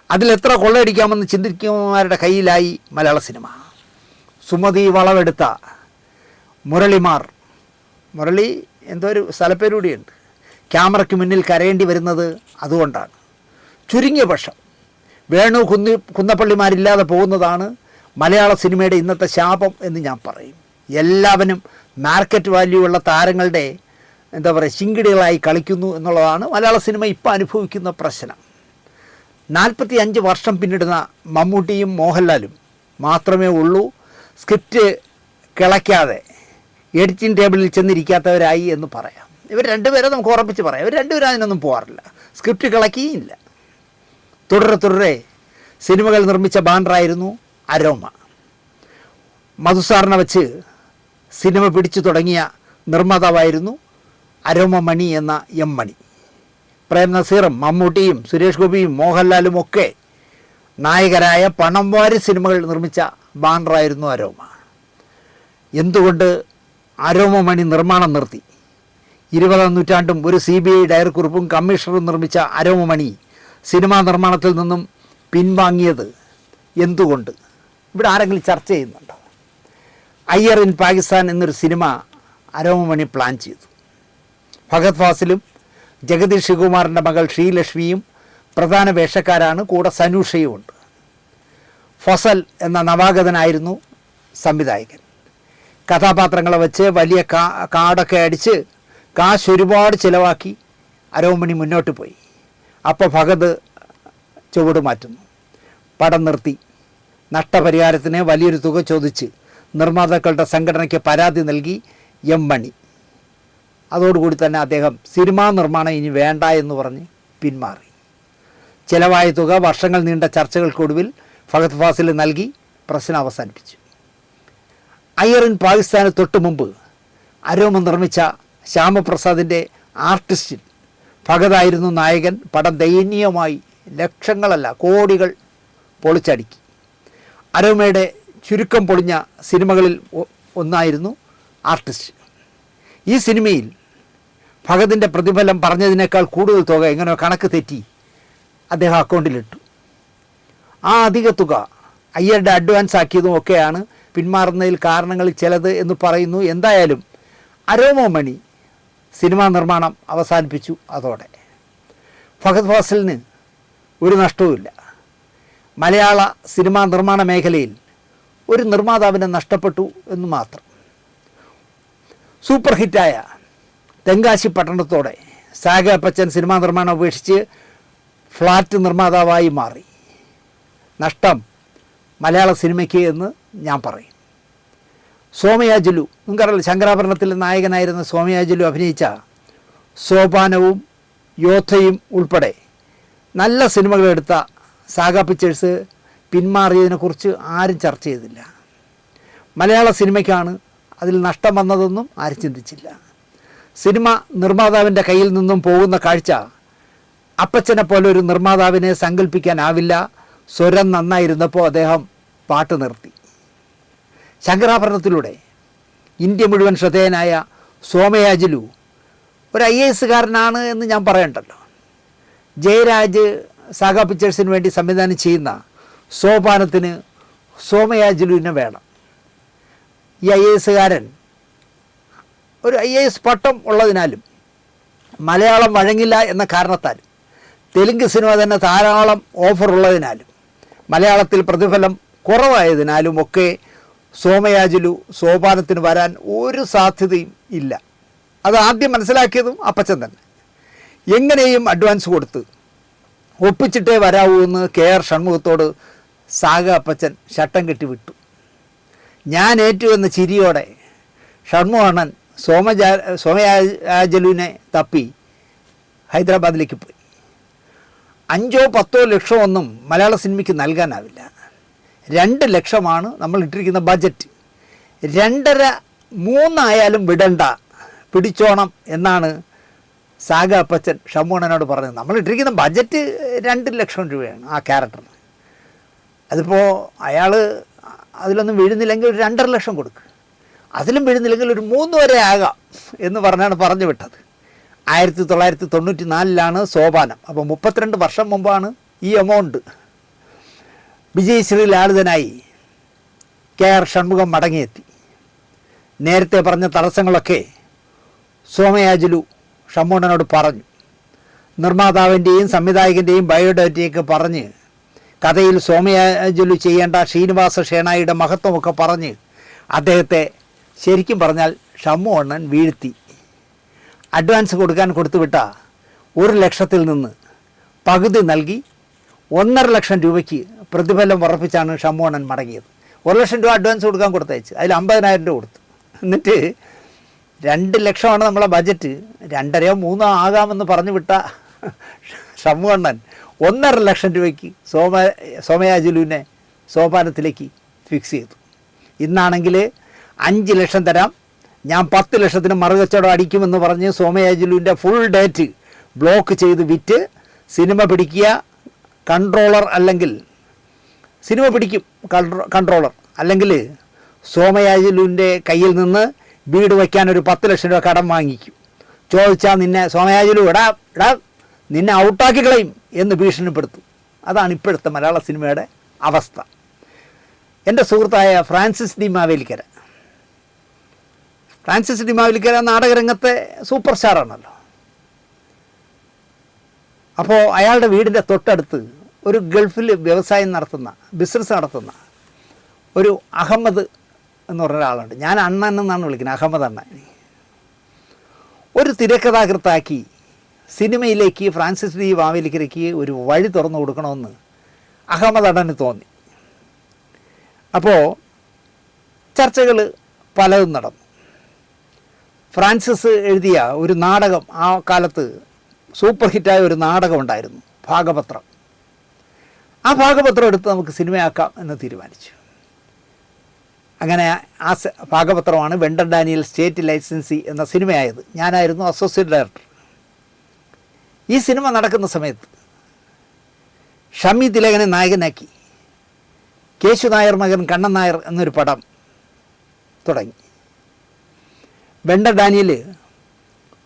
Speaker 1: അതിലെത്ര കൊള്ളയടിക്കാമെന്ന് ചിന്തിക്കുന്നവന്മാരുടെ കയ്യിലായി മലയാള സിനിമ. സുമതി വളവെടുത്ത മുരളി എന്തോ ഒരു സ്ഥലപ്പേരൂടിയുണ്ട്. ക്യാമറയ്ക്ക് മുന്നിൽ കരയേണ്ടി വരുന്നത് അതുകൊണ്ടാണ്. ചുരുങ്ങിയ പക്ഷം വേണു കുന്നപ്പള്ളിമാരില്ലാതെ പോകുന്നതാണ് മലയാള സിനിമയുടെ ഇന്നത്തെ ശാപം എന്ന് ഞാൻ പറയും. എല്ലാവരും മാർക്കറ്റ് വാല്യൂ ഉള്ള താരങ്ങളുടെ ശിങ്കിടികളായി കളിക്കുന്നു എന്നുള്ളതാണ് മലയാള സിനിമ ഇപ്പോൾ അനുഭവിക്കുന്ന പ്രശ്നം. 45 വർഷം പിന്നിടുന്ന മമ്മൂട്ടിയും മോഹൻലാലും മാത്രമേ ഉള്ളൂ സ്ക്രിപ്റ്റ് കിളയ്ക്കാതെ എഡിറ്റിംഗ് ടേബിളിൽ ചെന്നിരിക്കാത്തവരായി എന്ന് പറയാം. ഇവർ രണ്ടുപേരെ നമുക്ക് ഉറപ്പിച്ച് പറയാം. ഇവർ രണ്ടുപേരും അതിനൊന്നും പോകാറില്ല, സ്ക്രിപ്റ്റ് കിളക്കിയില്ല. തുടരെ സിനിമകൾ നിർമ്മിച്ച ബാനറായിരുന്നു അരോമ. മധുസാറിനെ വെച്ച് സിനിമ പിടിച്ചു തുടങ്ങിയ നിർമ്മാതാവായിരുന്നു അരോമ മണി എന്ന എം മണി. പ്രേം നസീറും മമ്മൂട്ടിയും സുരേഷ് ഗോപിയും മോഹൻലാലും ഒക്കെ നായകരായ പണം വാരി സിനിമകൾ നിർമ്മിച്ച ബാനറായിരുന്നു അരോമ. എന്തുകൊണ്ട് അരോമ മണി നിർമ്മാണം നിർത്തി? 20-ാം നൂറ്റാണ്ടും ഒരു CBI ഡയറക്കുറിപ്പും കമ്മീഷണറും നിർമ്മിച്ച അരോമ മണി സിനിമാ നിർമ്മാണത്തിൽ നിന്നും പിൻവാങ്ങിയത് എന്തുകൊണ്ട്? ഇവിടെ ആരെങ്കിലും ചർച്ച ചെയ്യുന്നുണ്ടോ? അയ്യർ ഇൻ പാകിസ്ഥാൻ എന്നൊരു സിനിമ അരോമ മണി പ്ലാൻ ചെയ്തു. ഫഹദ് ഫാസിലും ജഗദീഷ് ശിവകുമാറിൻ്റെ മകൾ ശ്രീലക്ഷ്മിയും പ്രധാന വേഷക്കാരാണ്. കൂടെ സനൂഷയും ഉണ്ട്. ഫസൽ എന്ന നവാഗതനായിരുന്നു സംവിധായകൻ. കഥാപാത്രങ്ങളെ വെച്ച് വലിയ കാടൊക്കെ അടിച്ച് കാശ് ഒരുപാട് ചിലവാക്കി അരോമണി മുന്നോട്ട് പോയി. അപ്പോൾ ഫഹദ് ചുവട് മാറ്റുന്നു, പടം നിർത്തി. നഷ്ടപരിഹാരത്തിന് വലിയൊരു തുക ചോദിച്ച് നിർമ്മാതാക്കളുടെ സംഘടനയ്ക്ക് പരാതി നൽകി എം മണി. അതോടുകൂടി തന്നെ അദ്ദേഹം സിനിമാ നിർമ്മാണം ഇനി വേണ്ട എന്ന് പറഞ്ഞ് പിന്മാറി. ചിലവായ തുക വർഷങ്ങൾ നീണ്ട ചർച്ചകൾക്കൊടുവിൽ ഫഹദ് ഫാസിൽ നൽകി പ്രശ്നം അവസാനിപ്പിച്ചു. അയ്യർ ഇൻ പാകിസ്ഥാന് തൊട്ട് മുമ്പ് അരോമ നിർമ്മിച്ച ശ്യാമപ്രസാദിൻ്റെ ആർട്ടിസ്റ്റിൽ ഫഹദായിരുന്നു നായകൻ. പടം ദയനീയമായി ലക്ഷങ്ങളല്ല കോടികൾ പൊളിച്ചടുക്കി. അരോമയുടെ ചുരുക്കം പൊളിഞ്ഞ സിനിമകളിൽ ഒന്നായിരുന്നു ആർട്ടിസ്റ്റ്. ഈ സിനിമയിൽ ഫഹദിൻ്റെ പ്രതിഫലം പറഞ്ഞതിനേക്കാൾ കൂടുതൽ തുക എങ്ങനെയോ കണക്ക് തെറ്റി അദ്ദേഹം അക്കൗണ്ടിലിട്ടു. ആ അധിക തുക അയ്യരുടെ അഡ്വാൻസ് ആക്കിയതും ഒക്കെയാണ് പിന്മാറുന്നതിൽ കാരണങ്ങളിൽ ചിലത് എന്ന് പറയുന്നു. എന്തായാലും അരോമ മണി സിനിമാ നിർമ്മാണം അവസാനിപ്പിച്ചു. അതോടെ ഫഹദ് ഫാസിലിന് ഒരു നഷ്ടവുമില്ല. മലയാള സിനിമാ നിർമ്മാണ മേഖലയിൽ ഒരു നിർമ്മാതാവിനെ നഷ്ടപ്പെട്ടു എന്ന് മാത്രം. സൂപ്പർ ഹിറ്റായ തെങ്കാശി പട്ടണത്തോടെ സാഗ അപ്പച്ചൻ സിനിമാ നിർമ്മാണം ഉപേക്ഷിച്ച് ഫ്ലാറ്റ് നിർമ്മാതാവായി മാറി. നഷ്ടം മലയാള സിനിമയ്ക്ക് എന്ന് ഞാൻ പറയും. സോമയാജുലു, നിങ്ങൾക്കറിയില്ല, ശങ്കരാഭരണത്തിൽ നായകനായിരുന്ന സോമയാജുലു അഭിനയിച്ച സോപാനവും യോദ്ധയും ഉൾപ്പെടെ നല്ല സിനിമകളെടുത്ത സാഗ പിക്ചേഴ്സ് പിന്മാറിയതിനെക്കുറിച്ച് ആരും ചർച്ച ചെയ്തില്ല. മലയാള സിനിമയ്ക്കാണ് അതിൽ നഷ്ടം വന്നതെന്നും ആരും ചിന്തിച്ചില്ല. സിനിമ നിർമ്മാതാവിൻ്റെ കയ്യിൽ നിന്നും പോകുന്ന കാഴ്ച അപ്പച്ചനെ പോലെ ഒരു നിർമ്മാതാവിനെ സങ്കല്പിക്കാനാവില്ല. സ്വരം നന്നായിരുന്നപ്പോൾ അദ്ദേഹം പാട്ട് നിർത്തി. ശങ്കരാഭരണത്തിലൂടെ ഇന്ത്യ മുഴുവൻ ശ്രദ്ധേയനായ സോമയാജുലു ഒരു IAS-കാരനാണ് എന്ന് ഞാൻ പറയണ്ടല്ലോ. ജയരാജ് സാഗ പിക്ചേഴ്സിന് വേണ്ടി സംവിധാനം ചെയ്യുന്ന സോപാനത്തിന് സോമയാജുലുവിനെ വേണം. ഈ IAS-കാരൻ ഒരു IAS പട്ടം ഉള്ളതിനാലും മലയാളം വഴങ്ങില്ല എന്ന കാരണത്താലും തെലുങ്ക് സിനിമ തന്നെ ധാരാളം ഓഫർ ഉള്ളതിനാലും മലയാളത്തിൽ പ്രതിഫലം കുറവായതിനാലും ഒക്കെ സോമയാജുലു സോപാനത്തിന് വരാൻ ഒരു സാധ്യതയും ഇല്ല. അത് ആദ്യം മനസ്സിലാക്കിയതും അപ്പച്ചൻ തന്നെ. എങ്ങനെയും അഡ്വാൻസ് കൊടുത്ത് ഒപ്പിച്ചിട്ടേ വരാവൂ എന്ന് KR ഷൺമുഖത്തോട് സാഗ അപ്പച്ചൻ ശട്ടം കെട്ടി വിട്ടു. ഞാൻ ഏറ്റു എന്ന ചിരിയോടെ ഷൺമുഖണ്ണൻ സോമയാജുലുവിനെ തപ്പി ഹൈദരാബാദിലേക്ക് പോയി. 5-10 ലക്ഷമോ ഒന്നും മലയാള സിനിമയ്ക്ക് നൽകാനാവില്ല. 2 ലക്ഷമാണ് നമ്മൾ ഇട്ടിരിക്കുന്ന ബഡ്ജറ്റ്. 2.5-3 ആയാലും വിടണ്ട, പിടിച്ചോണം എന്നാണ് സാഗ അപ്പച്ചൻ ഷമ്മൂണനോട് പറഞ്ഞത്. നമ്മൾ ഇട്ടിരിക്കുന്ന ബഡ്ജറ്റ് 2 ലക്ഷം രൂപയാണ് ആ ക്യാരക്ടറിന്. അതിപ്പോൾ അയാൾ അതിലൊന്നും വീഴുന്നില്ലെങ്കിൽ ഒരു 2.5 ലക്ഷം കൊടുക്കുക, അതിലും വീഴുന്നില്ലെങ്കിൽ ഒരു 3 വരെ ആകാം എന്ന് പറഞ്ഞാണ് പറഞ്ഞു വിട്ടത്. 1994 സോപാനം. അപ്പോൾ 32 വർഷം മുമ്പാണ് ഈ എമൗണ്ട്. വിജയശ്രീ ലാളിതനായി KR ഷൺമുഖം മടങ്ങിയെത്തി. നേരത്തെ പറഞ്ഞ തടസ്സങ്ങളൊക്കെ സോമയാജുലു ഷമ്മൂണനോട് പറഞ്ഞു. നിർമ്മാതാവിൻ്റെയും സംവിധായകൻ്റെയും ബയോഡേറ്റയൊക്കെ പറഞ്ഞ്, കഥയിൽ സോമയാജുലു ചെയ്യേണ്ട ശ്രീനിവാസ ഷേണായിയുടെ മഹത്വമൊക്കെ പറഞ്ഞ് അദ്ദേഹത്തെ ശരിക്കും പറഞ്ഞാൽ ഷമ്മൂണൻ വീഴ്ത്തി. അഡ്വാൻസ് കൊടുത്തുവിട്ട 1 ലക്ഷത്തിൽ നിന്ന് പകുതി നൽകി 1.5 ലക്ഷം രൂപയ്ക്ക് പ്രതിഫലം ഉറപ്പിച്ചാണ് ഷമ്മൂണൻ മടങ്ങിയത്. 1 ലക്ഷം രൂപ അഡ്വാൻസ് കൊടുത്തയച്ച് അതിൽ 50,000 രൂപ കൊടുത്തു. എന്നിട്ട് 2 ലക്ഷമാണ് നമ്മളെ ബഡ്ജറ്റ്, 2.5-3 ആകാമെന്ന് പറഞ്ഞു വിട്ട ഷമ്മൂണൻ 1.5 ലക്ഷം രൂപയ്ക്ക് സോമയാജുലുവിനെ സോപാനത്തിലേക്ക് ഫിക്സ് ചെയ്തു. ഇന്നാണെങ്കിൽ 5 ലക്ഷം തരാം, ഞാൻ 10 ലക്ഷത്തിന് മറുകച്ചവടം അടിക്കുമെന്ന് പറഞ്ഞ് സോമയാജുലുവിൻ്റെ ഫുൾ ഡേറ്റ് ബ്ലോക്ക് ചെയ്ത് വിറ്റ് സിനിമ പിടിക്കുക. കൺട്രോളർ അല്ലെങ്കിൽ സിനിമ പിടിക്കും കൺട്രോളർ, അല്ലെങ്കിൽ സോമയാജുലുവിൻ്റെ കയ്യിൽ നിന്ന് വീട് വയ്ക്കാൻ ഒരു 10 ലക്ഷം രൂപ കടം വാങ്ങിക്കും. ചോദിച്ചാൽ നിന്നെ സോമയാജുലു എടാ നിന്നെ ഔട്ടാക്കി കളയും എന്ന് ഭീഷണിപ്പെടുത്തും. അതാണ് ഇപ്പോഴത്തെ മലയാള സിനിമയുടെ അവസ്ഥ. എൻ്റെ സുഹൃത്തായ ഫ്രാൻസിസ് ഡി മാവേലിക്കര നാടകരംഗത്തെ സൂപ്പർ സ്റ്റാറാണല്ലോ. അപ്പോൾ അയാളുടെ വീടിൻ്റെ തൊട്ടടുത്ത് ഒരു ഗൾഫിൽ ബിസിനസ് നടത്തുന്ന ഒരു അഹമ്മദ് എന്ന് പറഞ്ഞ ഒരാളുണ്ട്. ഞാൻ അണ്ണൻ എന്നാണ് വിളിക്കുന്നത്, അഹമ്മദ് അണ്ണൻ. ഒരു തിരക്കഥാകൃത്താക്കി സിനിമയിലേക്ക് ഫ്രാൻസിസ് ഡി മാവേലിക്കരയ്ക്ക് ഒരു വഴി തുറന്നു കൊടുക്കണമെന്ന് അഹമ്മദ് അണ്ണന് തോന്നി. അപ്പോൾ ചർച്ചകൾ പലതും നടന്നു. ഫ്രാൻസിസ് എഴുതിയ ഒരു നാടകം, ആ കാലത്ത് സൂപ്പർ ഹിറ്റായ ഒരു നാടകം ഉണ്ടായിരുന്നു, ഭാഗപത്രം. ആ ഭാഗപത്രം എടുത്ത് നമുക്ക് സിനിമയാക്കാം എന്ന് തീരുമാനിച്ചു. അങ്ങനെ ആ ഭാഗപത്രമാണ് വെണ്ടർ ഡാനിയൽ സ്റ്റേറ്റ് ലൈസൻസി എന്ന സിനിമയായത്. ഞാനായിരുന്നു അസോസിയേറ്റ് ഡയറക്ടർ. ഈ സിനിമ നടക്കുന്ന സമയത്ത് ഷമി തിലകനെ നായകനാക്കി കേശു നായർ മകൻ കണ്ണൻ നായർ എന്നൊരു പടം തുടങ്ങി. വെണ്ടർ ഡാനിയൽ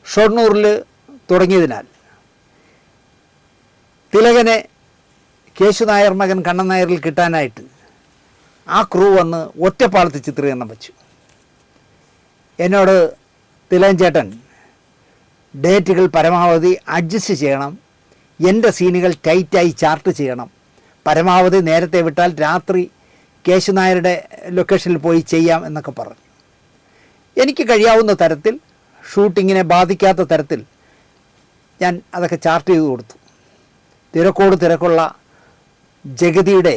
Speaker 1: ഷൊർണൂറിൽ തുടങ്ങിയതിനാൽ തിലകനെ കേശു നായർ മകൻ കണ്ണൻ നായരിൽ കിട്ടാനായിട്ട് ആ ക്രൂ വന്ന് ഒറ്റപ്പാലത്ത് ചിത്രീകരണം വെച്ചു. എന്നോട് തിലകൻ ചേട്ടൻ ഡേറ്റുകൾ പരമാവധി അഡ്ജസ്റ്റ് ചെയ്യണം, എൻ്റെ സീനുകൾ ടൈറ്റായി ചാർട്ട് ചെയ്യണം, പരമാവധി നേരത്തെ വിട്ടാൽ രാത്രി കേശു നായരുടെ ലൊക്കേഷനിൽ പോയി ചെയ്യാം എന്നൊക്കെ പറഞ്ഞു. എനിക്ക് കഴിയാവുന്ന തരത്തിൽ, ഷൂട്ടിങ്ങിനെ ബാധിക്കാത്ത തരത്തിൽ ഞാൻ അതൊക്കെ ചാർട്ട് ചെയ്ത് കൊടുത്തു. തിരക്കുള്ള ജഗതിയുടെ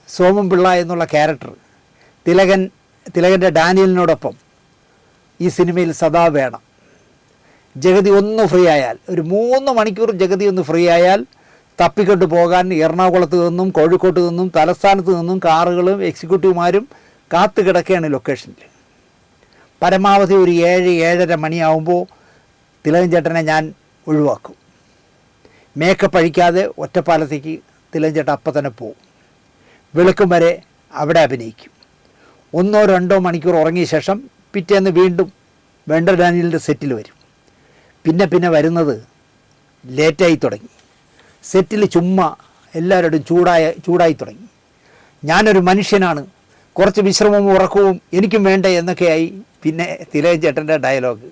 Speaker 1: സോമൻ പിള്ള എന്നുള്ള ക്യാരക്ടർ തിലകൻ്റെ ഡാനിയലിനോടൊപ്പം ഈ സിനിമയിൽ സദാ വേണം. ജഗതി ഒന്ന് ഫ്രീ ആയാൽ, ഒരു 3 മണിക്കൂർ ജഗതി ഒന്ന് ഫ്രീ ആയാൽ തപ്പിക്കൊണ്ട് പോകാൻ എറണാകുളത്ത് നിന്നും കോഴിക്കോട്ട് നിന്നും തലസ്ഥാനത്ത് നിന്നും കാറുകളും എക്സിക്യൂട്ടീവുമാരും കാത്തു കിടക്കുകയാണ് ലൊക്കേഷനിൽ. പരമാവധി ഒരു 7-7:30 മണിയാവുമ്പോൾ തിലകൻ ചേട്ടനെ ഞാൻ ഒഴിവാക്കും. മേക്കപ്പ് അഴിക്കാതെ ഒറ്റപ്പാലത്തേക്ക് തിലകൻ ചേട്ടൻ അപ്പം തന്നെ പോവും. വെളുക്കും വരെ അവിടെ അഭിനയിക്കും. 1-2 മണിക്കൂർ ഉറങ്ങിയ ശേഷം പിറ്റേന്ന് വീണ്ടും വെണ്ടർ ഡാനിയലിൻ്റെ സെറ്റിൽ വരും. പിന്നെ വരുന്നത് ലേറ്റായി തുടങ്ങി. സെറ്റിൽ ചുമ്മാ എല്ലാവരോടും ചൂടായി തുടങ്ങി. ഞാനൊരു മനുഷ്യനാണ്, കുറച്ച് വിശ്രമവും ഉറക്കവും എനിക്കും വേണ്ടേ എന്നൊക്കെയായി. പിന്നെ തിലകൻ ചേട്ടൻ്റെ ഡയലോഗ്,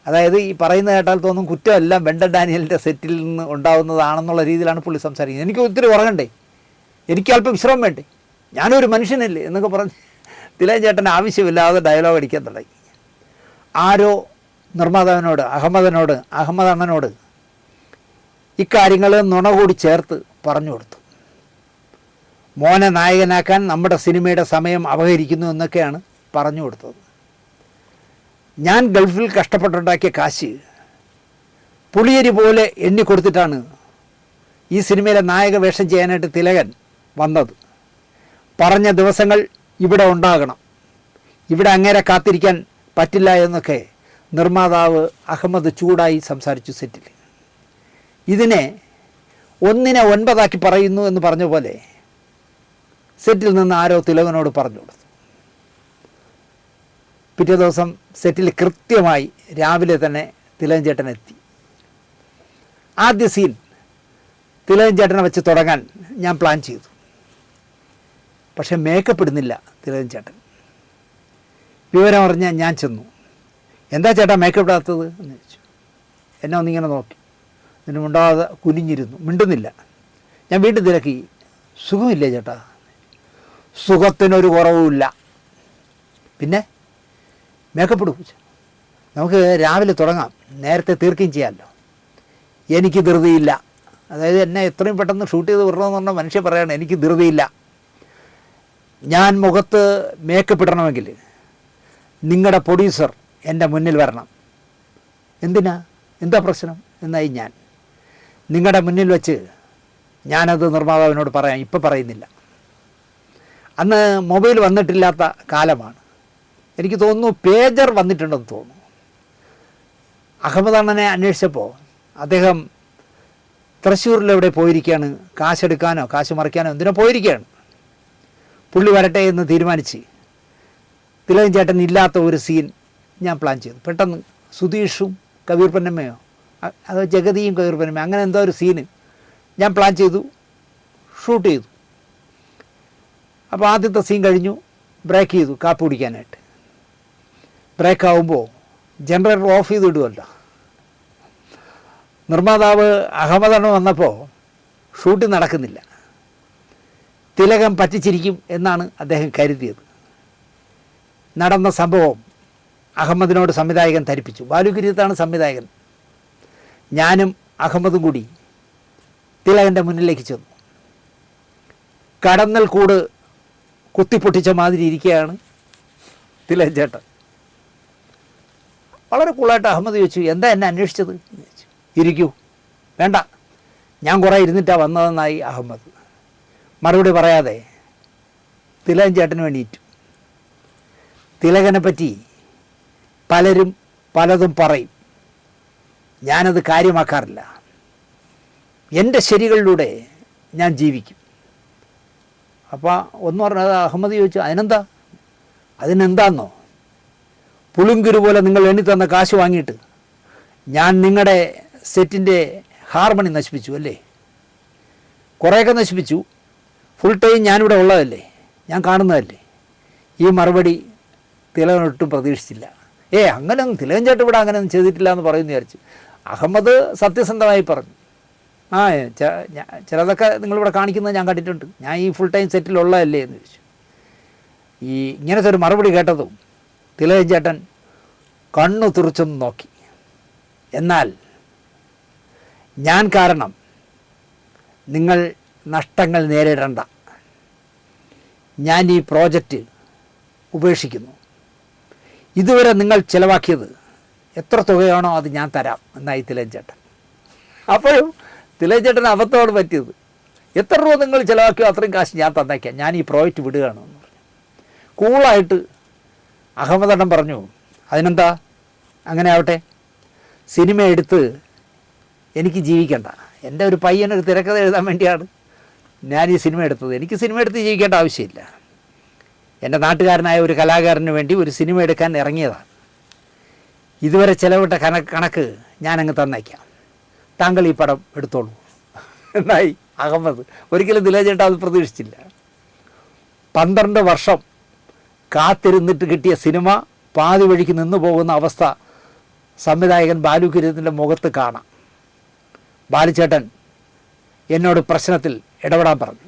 Speaker 1: അതായത് ഈ പറയുന്ന കേട്ടാൽ തോന്നും കുറ്റമെല്ലാം വെണ്ടർ ഡാനിയലിൻ്റെ സെറ്റിൽ നിന്ന് ഉണ്ടാവുന്നതാണെന്നുള്ള രീതിയിലാണ് പുള്ളി സംസാരിക്കുന്നത്. എനിക്ക് ഒത്തിരി ഉറങ്ങണ്ടേ, എനിക്ക് അല്പം വിശ്രമം വേണ്ടേ, ഞാനൊരു മനുഷ്യനല്ലേ എന്നൊക്കെ പറഞ്ഞ് തിലകൻ ചേട്ടൻ ആവശ്യമില്ലാതെ ഡയലോഗ് അടിക്കാൻ തുടങ്ങി. ആരോ നിർമ്മാതാവിനോട് അഹമ്മദ് അണ്ണനോട് ഇക്കാര്യങ്ങൾ നുണ കൂടി ചേർത്ത് പറഞ്ഞു കൊടുത്തു. മോനെ നായകനാക്കാൻ നമ്മുടെ സിനിമയുടെ സമയം അപഹരിക്കുന്നു എന്നൊക്കെയാണ് പറഞ്ഞു കൊടുത്തത്. ഞാൻ ഗൾഫിൽ കഷ്ടപ്പെട്ടുണ്ടാക്കിയ കാശ് പുളിയരി പോലെ എണ്ണിക്കൊടുത്തിട്ടാണ് ഈ സിനിമയിലെ നായക വേഷം ചെയ്യാനായിട്ട് തിലകൻ വന്നത്. പറഞ്ഞ ദിവസങ്ങൾ ഇവിടെ ഉണ്ടാകണം, ഇവിടെ അങ്ങേരെ കാത്തിരിക്കാൻ പറ്റില്ല എന്നൊക്കെ നിർമ്മാതാവ് അഹമ്മദ് ചൂടായി സംസാരിച്ചു സെറ്റിൽ. ഇതിനെ 1നെ 9 പറയുന്നു എന്ന് പറഞ്ഞ പോലെ സെറ്റിൽ നിന്ന് ആരോ തിലകനോട് പറഞ്ഞു കൊടുത്തു. പിറ്റേ ദിവസം സെറ്റിൽ കൃത്യമായി രാവിലെ തന്നെ തിലകൻ ചേട്ടൻ എത്തി. ആദ്യ സീൻ തിലകൻ ചേട്ടനെ വെച്ച് തുടങ്ങാൻ ഞാൻ പ്ലാൻ ചെയ്തു. പക്ഷെ മേക്കപ്പ് ഇടുന്നില്ല തിലകൻ ചേട്ടൻ. വിവരം അറിഞ്ഞാൽ ഞാൻ ചെന്നു. എന്താ ചേട്ടാ മേക്കപ്പ് ഇടാത്തത് എന്ന് ചോദിച്ചു. എന്നെ ഒന്നിങ്ങനെ നോക്കി, ഇതിന് മിണ്ടാതെ കുനിഞ്ഞിരുന്നു, മിണ്ടുന്നില്ല. ഞാൻ വീണ്ടും തിരക്കി, സുഖമില്ലേ ചേട്ടാ? സുഖത്തിനൊരു കുറവുമില്ല. പിന്നെ മേക്കപ്പ് ഇടും, നമുക്ക് രാവിലെ തുടങ്ങാം, നേരത്തെ തീർക്കുകയും ചെയ്യാമല്ലോ. എനിക്ക് ധൃതിയില്ല. അതായത് എന്നെ എത്രയും പെട്ടെന്ന് ഷൂട്ട് ചെയ്ത് വിടണമെന്ന് പറഞ്ഞാൽ മനുഷ്യൻ പറയണം എനിക്ക് ധൃതിയില്ല. ഞാൻ മുഖത്ത് മേക്കപ്പ് ഇടണമെങ്കിൽ നിങ്ങളുടെ പ്രൊഡ്യൂസർ എൻ്റെ മുന്നിൽ വരണം. എന്തിനാ, എന്താ പ്രശ്നം എന്നായി ഞാൻ. നിങ്ങളുടെ മുന്നിൽ വെച്ച് ഞാനത് നിർമ്മാതാവിനോട് പറയാം, ഇപ്പം പറയുന്നില്ല. അന്ന് മൊബൈൽ വന്നിട്ടില്ലാത്ത കാലമാണ്. എനിക്ക് തോന്നുന്നു പേജർ വന്നിട്ടുണ്ടെന്ന് തോന്നുന്നു. അഹമ്മദ് അണ്ണനെ അന്വേഷിച്ചപ്പോൾ അദ്ദേഹം തൃശ്ശൂരിലെവിടെ പോയിരിക്കുകയാണ്, കാശെടുക്കാനോ കാശ് മറിക്കാനോ എന്തിനോ പോയിരിക്കുകയാണ്. പുള്ളി വരട്ടെ എന്ന് തീരുമാനിച്ച് തിലകൻ ചേട്ടൻ ഇല്ലാത്ത ഒരു സീൻ ഞാൻ പ്ലാൻ ചെയ്തു. പെട്ടെന്ന് സുധീഷും കബീർ പൊന്നമ്മയോ അതോ ജഗതിയും കബീർ പൊന്നമ്മയോ അങ്ങനെ എന്തോ ഒരു സീന് ഞാൻ പ്ലാൻ ചെയ്തു, ഷൂട്ട് ചെയ്തു. അപ്പോൾ ആദ്യത്തെ സീൻ കഴിഞ്ഞു, ബ്രേക്ക് ചെയ്തു കാപ്പി കുടിക്കാനായിട്ട്. ബ്രേക്ക് ആകുമ്പോൾ ജനറേറ്റർ ഓഫ് ചെയ്ത് ഇടുമല്ലോ. നിർമ്മാതാവ് അഹമ്മദ് അണ്ണൻ വന്നപ്പോൾ ഷൂട്ടിംഗ് നടക്കുന്നില്ല. തിലകൻ പറ്റിച്ചിരിക്കും എന്നാണ് അദ്ദേഹം കരുതിയത്. നടന്ന സംഭവം അഹമ്മദിനോട് സംവിധായകൻ ധരിപ്പിച്ചു. ബാലുഗിരിത്താണ് സംവിധായകൻ. ഞാനും അഹമ്മദും കൂടി തിലകൻ്റെ മുന്നിലേക്ക് ചെന്നു. കടന്നൽ കൂട് കുത്തിപ്പൊട്ടിച്ച മാതിരി ഇരിക്കുകയാണ് തിലകൻ ചേട്ടൻ. വളരെ കൂളായിട്ട് അഹമ്മദ് ചോദിച്ചു, എന്താ എന്നെ അന്വേഷിച്ചത് എന്ന് ചോദിച്ചു. ഇരിക്കൂ. വേണ്ട, ഞാൻ കുറേ ഇരുന്നിട്ടാണ് വന്നതെന്നായി അഹമ്മദ്. മറുപടി പറയാതെ തിലകൻ ചേട്ടന് വേണ്ടിയിട്ടു. തിലകനെ പറ്റി പലരും പലതും പറയും, ഞാനത് കാര്യമാക്കാറില്ല. എൻ്റെ ശരികളിലൂടെ ഞാൻ ജീവിക്കും. അപ്പോൾ ഒന്ന് പറഞ്ഞത് അഹമ്മദ് ചോദിച്ചു, അതിനെന്താന്നോ, പുളുങ്കുരു പോലെ നിങ്ങൾ എണ്ണി തന്ന കാശ് വാങ്ങിയിട്ട് ഞാൻ നിങ്ങളുടെ സെറ്റിൻ്റെ ഹാർമണി നശിപ്പിച്ചു അല്ലേ? കുറേയൊക്കെ നശിപ്പിച്ചു. ഫുൾ ടൈം ഞാനിവിടെ ഉള്ളതല്ലേ, ഞാൻ കാണുന്നതല്ലേ. ഈ മറുപടി തിലകനൊട്ടും പ്രതീക്ഷിച്ചില്ല. അങ്ങനെയൊന്നും തിലകൻ ചേട്ടൻ ഇവിടെ അങ്ങനെയൊന്നും ചെയ്തിട്ടില്ല എന്ന് പറയുമെന്ന് വിചാരിച്ചു. അഹമ്മദ് സത്യസന്ധമായി പറഞ്ഞു, ചിലതൊക്കെ നിങ്ങളിവിടെ കാണിക്കുന്നത് ഞാൻ കണ്ടിട്ടുണ്ട്, ഞാൻ ഈ ഫുൾ ടൈം സെറ്റിലുള്ളതല്ലേ എന്ന് ചോദിച്ചു. ഇങ്ങനത്തെ ഒരു മറുപടി കേട്ടതും തിലകൻ ചേട്ടൻ കണ്ണു തുറച്ചൊന്ന് നോക്കി. എന്നാൽ ഞാൻ കാരണം നിങ്ങൾ നഷ്ടങ്ങൾ നേരിടണ്ട, ഞാൻ ഈ പ്രോജക്റ്റ് ഉപേക്ഷിക്കുന്നു. ഇതുവരെ നിങ്ങൾ ചിലവാക്കിയത് എത്ര തുകയാണോ അത് ഞാൻ തരാം എന്നായി തിലകൻ ചേട്ടൻ. അപ്പോഴും തിലകൻ ചേട്ടൻ അബദ്ധമാണ് പറ്റിയത്. എത്ര രൂപ നിങ്ങൾ ചിലവാക്കിയോ അത്രയും കാശ് ഞാൻ തന്നേക്കാം, ഞാൻ ഈ പ്രോജക്റ്റ് വിടുകയാണ് എന്ന് പറഞ്ഞു. കൂളായിട്ട് അഹമ്മദ് അണ്ണൻ പറഞ്ഞു, അതിനെന്താ, അങ്ങനെ ആവട്ടെ. സിനിമ എടുത്ത് എനിക്ക് ജീവിക്കണ്ട, എൻ്റെ ഒരു പയ്യനൊരു തിരക്കഥ എഴുതാൻ വേണ്ടിയാണ് ഞാൻ ഈ സിനിമ എടുത്തത്. എനിക്ക് സിനിമ എടുത്ത് ജീവിക്കേണ്ട ആവശ്യമില്ല. എൻ്റെ നാട്ടുകാരനായ ഒരു കലാകാരന് വേണ്ടി ഒരു സിനിമ എടുക്കാൻ ഇറങ്ങിയതാണ്. ഇതുവരെ ചിലവിട്ട കണക്ക് ഞാനങ്ങ് തന്നേക്കാം, താങ്കൾ ഈ പടം എടുത്തോളൂ എന്നായി അഹമ്മദ്. ഒരിക്കലും തിലകൻ ചേട്ടൻ അത് പ്രതീക്ഷിച്ചില്ല. 12 വർഷം കാത്തിരുന്നിട്ട് കിട്ടിയ സിനിമ പാതി വഴിക്ക് നിന്നു പോകുന്ന അവസ്ഥ സംവിധായകൻ ബാലുഗിരിത്തിൻ്റെ മുഖത്ത് കാണാം. ബാലുചേട്ടൻ എന്നോട് പ്രശ്നത്തിൽ ഇടപെടാൻ പറഞ്ഞു.